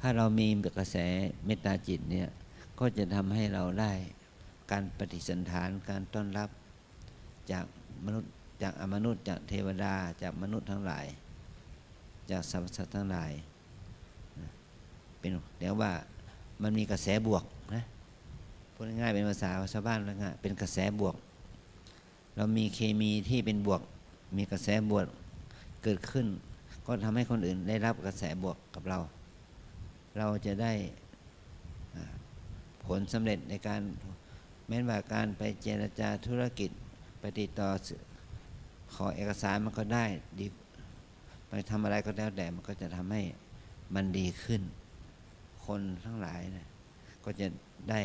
ถ้าเรามีกระแสเมตตาจิตเนี่ยก็จะทำให้เราได้การปฏิสันถานการต้อนรับจากมนุษย์จากอมนุษย์จากเทวดาจากมนุษย์ทั้งหลายจากสรรพสัตว์ทั้งหลายเป็นเรียกว่ามันมีกระแสบวกนะพูดง่ายๆเป็นภาษาชาวบ้านแล้วง่ายเป็นกระแสบวกเรามีเคมีที่เป็นบวกมีกระแสบวกเกิดขึ้นก็ทำให้คนอื่นได้รับกระแสบวกกับเราจะได้ผลสำเร็จในการแม้ว่าการไปเจรจาธุรกิจไปติดต่อขอเอกสารมันก็ได้ดีไปทำอะไรก็แล้วแต่มันก็จะทำให้มันดีขึ้นคนทั้งหลายนะก็จะได้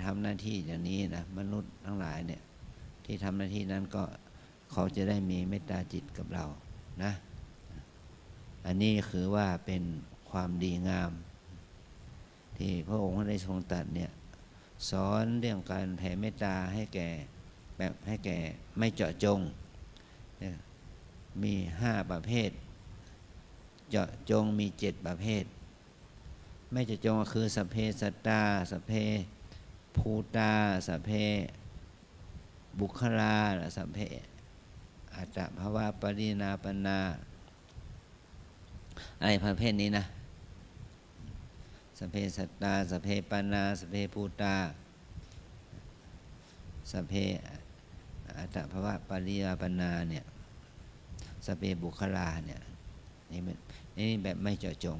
ทำหน้าที่อย่างนี้นะมนุษย์ทั้งหลายเนี่ยที่ทำหน้าที่นั้นก็เขาจะได้มีเมตตาจิตกับเรานะอันนี้คือว่าเป็นความดีงามที่พระองค์ได้ทรงตรัสเนี่ยสอนเรื่องการแผ่เมตตาให้แก่ไม่เจาะจงมี5ประเภทเจาะจงมี7ประเภทไม่เจาะจงก็คือสัพเพสัตตาสัพเพภูตาสัพเพบุคลาสัพเพอัตตภวะปรินาปนาอะไรประเภทนี้นะสัพเพสัตตาสัพเพปานาสัพเพภูตาสัพเพอัตตภวะปรินาปนาเนี่ยสัพเพบุคลาเนี่ยนี่แบบไม่เจาะจง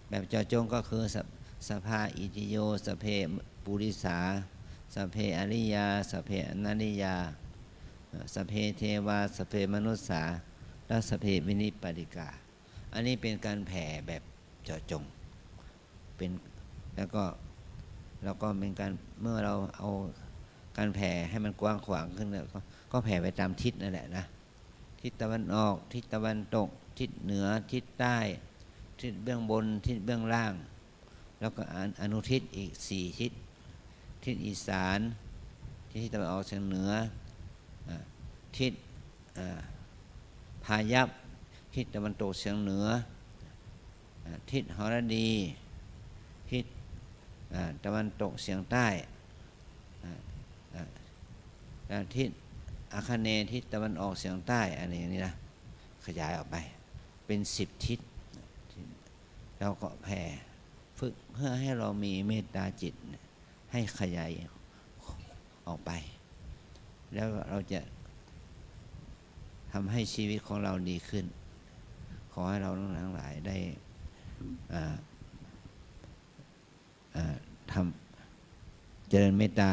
แบบเจาะจงก็คือสัพพาอิติโยสัพเพปุริสาสัพเพอริยาสัพเพอนัริยาสัพเพเทวาสัพเพมนุสสาและสัพเพวินิปปิกาอันนี้เป็นการแผ่แบบเจาะจงเป็นแล้วก็เป็นการเมื่อเราเอา การแผ่ให้มันกว้างขวางขึ้นเนี่ยก็แผ่ไปตามทิศนั่นแหละนะทิศตะวันออกทิศตะวันตกทิศเหนือทิศใต้ทิศเบื้องบนทิศเบื้องล่างแล้วก็อนุทิศอีก4ทิศทิศอีสานทิศตะวันออกเฉียงเหนือทิศพายัพทิศตะวันตกเฉียงเหนือทิศหรดีทิศตะวันตกเฉียงใต้ทิศอาคเนย์ทิศตะวันออกเฉียงใต้อะไรอย่างนี้นะขยายออกไปเป็น10ทิศเราก็แผ่ฝึกเพื่อให้เรามีเมตตาจิตให้ขยายออกไปแล้วเราจะทำให้ชีวิตของเราดีขึ้นขอให้เราทั้งหลายได้ทำเจริญเมตตา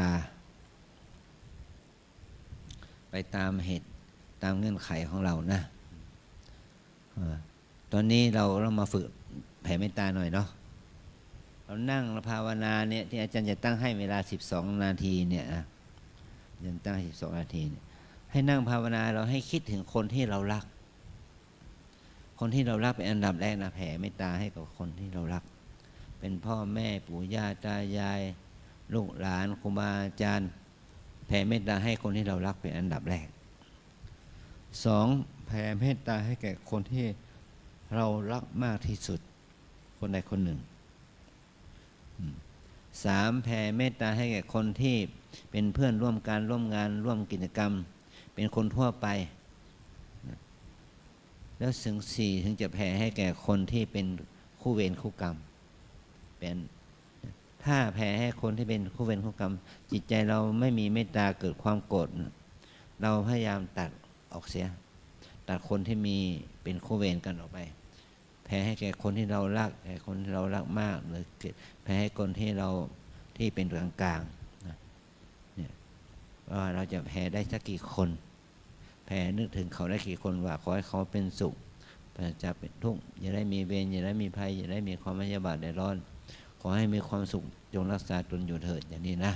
ไปตามเหตุตามเงื่อนไขของเรานะตอนนี้เรามาฝึกแผ่เมตตาหน่อยเนาะเรานั่งภาวนาเนี่ยที่อาจารย์จะตั้งให้เวลา12นาทีเนี่ยอาจารย์ตั้ง12นาทีเนี่ยให้นั่งภาวนาเราให้คิดถึงคนที่เรารักคนที่เรารักเป็นอันดับแรกนะแผ่เมตตาให้กับคนที่เรารักเป็นพ่อแม่ปู่ย่าตายายลูกหลานครูบาอาจารย์แผ่เมตตาให้คนที่เรารักเป็นอันดับแรก2แผ่เมตตาให้แก่คนที่เรารักมากที่สุดคนใดคนหนึ่ง3แผ่เมตตาให้แก่คนที่เป็นเพื่อนร่วมการร่วมงานร่วมกิจกรรมเป็นคนทั่วไปแล้วถึง4ถึงจะแผ่ให้แก่คนที่เป็นคู่เวรคู่กรรมเป็นถ้าแผ่ให้คนที่เป็นคู่เวรคู่กรรมจิตใจเราไม่มีเมตตาเกิดความโกรธเราพยายามตัดออกเสียตัดคนที่มีเป็นคู่เวรกันออกไปแผ่ให้แก่คนที่เรารักแก่คนที่เรารักมากหรือแผ่ให้คนที่เราที่เป็นกลางๆเนี่ยว่าเราจะแผ่ได้สักกี่คนแผ่นึกถึงเขาได้กี่คนว่าขอให้เขาเป็นสุขจะเป็นทุกข์อย่าได้มีเวรอย่าได้มีภัยอย่าได้มีความไม่ยาบาดเดือดร้อนขอให้มีความสุขจงรักษาตนอยู่เถิดอย่างนี้นะ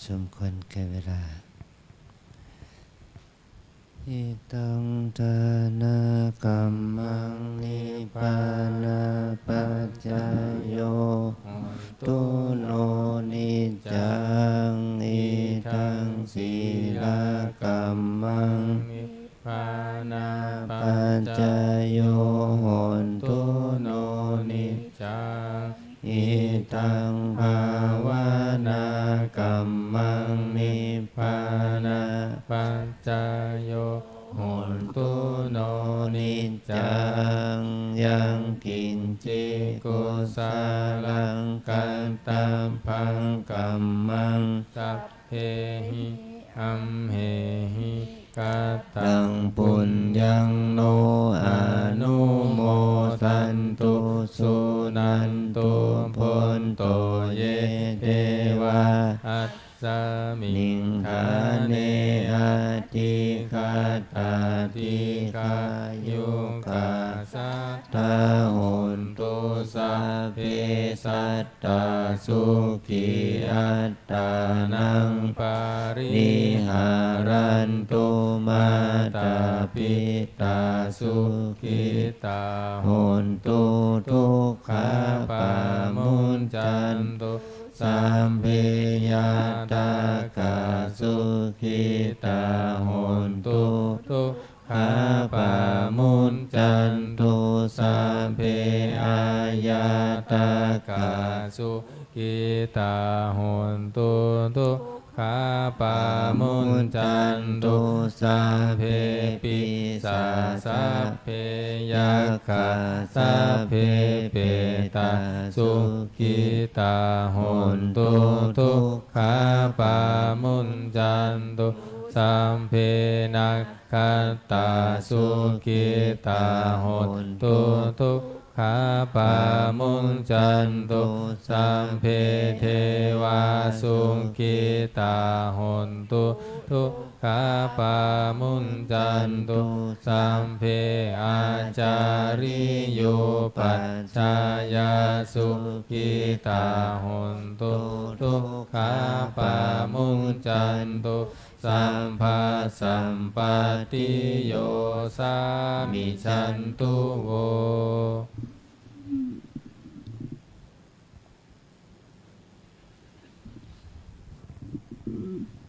สมควรแก่เวลาอิตังทานากรรมังนิพพานาปัจจายโยตุโนนิจจังอิทังศีลกรรมังนิพพานาปั ปั จ จ จา จาย ย โยโหนตุ โน โน นิ นิ จัง อิตังภาวานากรรมังนิพพานา ปัจจายโยโหนตุโนนิจัง ยังกินจิกุสาลังกันตัมพังกัมมัง สัพเพหิอัมเหหิกัตตั ตั ง งปุญญังโนอนุโมทันตุสุนันตุพนโตเยเทวา อัสสมิ นิ ง ง คา คา เน เนอาติคาตา ติ ติ กา คา ยุ ยุ กาก า สัต ตาโหนตุสัพเพสัตตาสุขีอัตตานัง ปาริ นิหารันตุมาตาปิตาสุขิตาโหนตุทุกขาปามุนจันตุสัมเพยตากาสุขิตาโหนตุ ทุก ขาปามุนจันตุสัมเพอายาตากา สุกิตาโหนตุทุกขาปามุนจันตุสัพเพปิสาสัพเพยัคขะสัพเพเปตาสุกิตาโหนตุทุกขาปามุนจันตุสัมเพนักขัตตาสุกิตาโหนตุทุกขาปามุนจันตุสัมเพเทวาสุกิตาโหนตุทุกขาปามุนจันตุสัมเพอาจาริโยปัจจายาสุกิตาโหนตุทุกขาปามุนจันตุสัมภาสัมปติโยสามิชันตุโว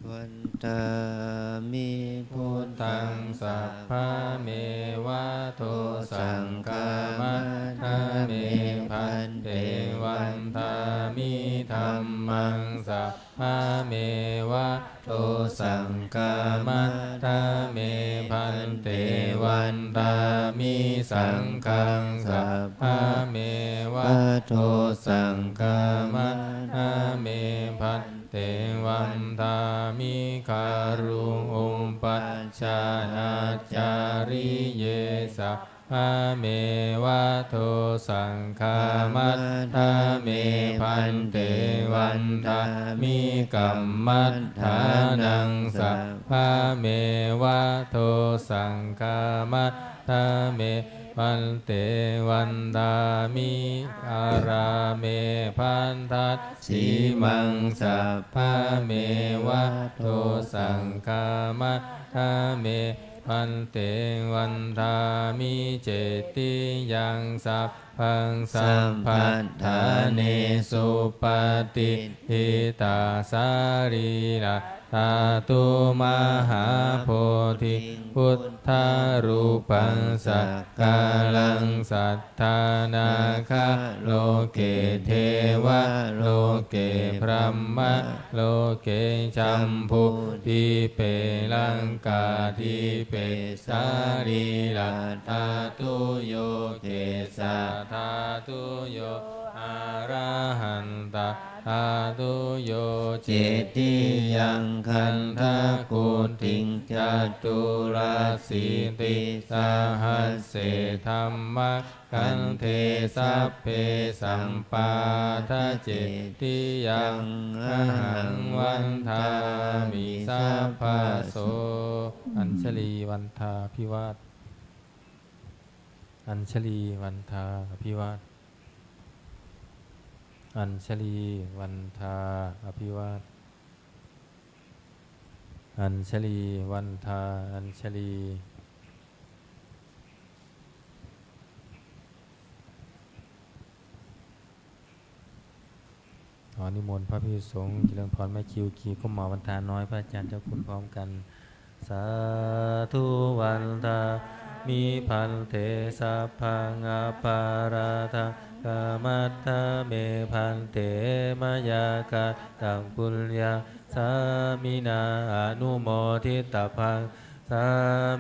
วันตามิพุท ตั ธั ง ง สั สั พ พ พะเมวะโทสังฆามัตถะเมพันเตวันทามิธัมมังสัพพะเมวะโทสังฆามัตถะเมพันเตวันทามิสังฆังสัพพะเมวะ วะโทสังฆามั มั ต ต ถะ ถะเมพันเตวันทามิคารุงอุปปัชฌาอาจาริเยสัพพะเมวะโทสังฆามัตถะเมพันเตวันทามิกัมมัฏฐานังสัพพะเมวะโทสังฆามัตถะเมพันเตวันทามิอาราเมพันทัสสีมังสัพพะเมวะโทสังฆามัตถะเมพันเตวันทามิเจติยังสัพพังสัมพัทธาเนสุปฏิทิตาสารีระธาตุมหาโพธิพุทธารูปังสักกาลังสัทธานาคาโลเกเทวะโลเกพรหมะโลเกจัมพุทิเปลังกาทิเปสารีระธาตุโยเกสะธาตุโยอะระหันตะธาตุโยเจ เจติยังคันทะกุติงจัตุราสีติสหัสเสธัมมะกันเทสัพเพสัมปาทะเจติยังอหังวันทามิสัพพะโสอัญชลีวันทาพิวาทอัญชลีวันทาพิวาทอัญชลีวันทาอภิวาท อัญชลีวันทาอัญชลีขอนิมนต์พระภิกษุสงฆ์เจริญพรแม่คิวคีก็หมอวันทาน้อยพระอาจารย์เจ้าคุณพร้อมกันสาธุวันทามีพันเทสัพพังอปาราทากามัตถะเมพันเตมยากาตังปุญญาสามินาอนุโมทิตาพังสา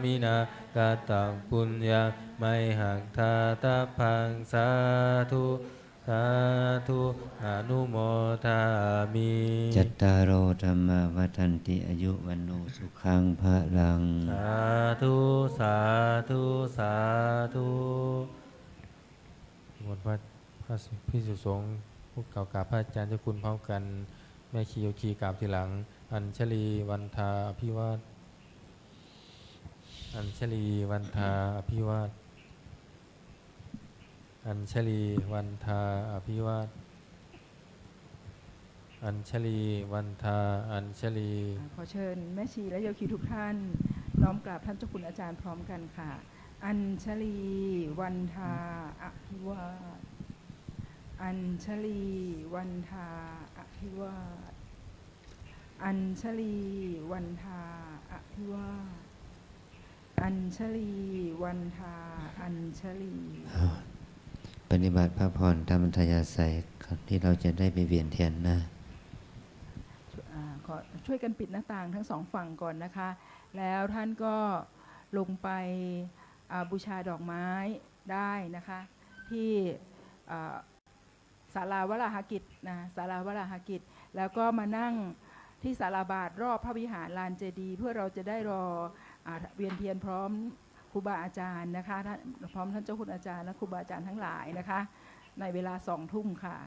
มินากาตังปุญญาไมหังทาตาพังสาธุสาธุอนุโมทามิ จัตตารโอธรรมาวัฏันติอายุวันโนสุขังพลัง สาธุสาธุสาธุหมดพระพิสุสงฆ์ผู้เก่ากราบพระอาจารย์เจ้าคุณพร้อมกันแม่คีโยคีกราบทีหลังอัญชลีวันทาอภิวาทอัญชลีวันทาอภิวาทอัญชลีวันทาอภิวาทอัญชลีวันทาอัญชลีขอเชิญแม่ชีและโยคีทุกท่านน้อมกราบท่านเจ้าคุณอาจารย์พร้อมกันค่ะอัญชลีวันทาอภิวาทอัญชลีวันทาอภิวาทอัญชลีวันทาอภิวาทอัญชลีวันทาอัญชลีปฏิบัติพระพรตามอัธยาศัยที่เราจะได้ไปเวียนเทียนนะขอช่วยกันปิดหน้าต่างทั้งสองฝั่งก่อนนะคะแล้วท่านก็ลงไปบูชาดอกไม้ได้นะคะที่ศาลาวราหกิจนะศาลาวราหกิจแล้วก็มานั่งที่ศาลาบาทรอบพระวิหารลานเจดีย์เพื่อเราจะได้รอเวียนเทียนพร้อมครูบาอาจารย์นะคะพร้อมท่านเจ้าคุณอาจารย์และครูบาอาจารย์ทั้งหลายนะคะในเวลา20:00 น.ค่ะ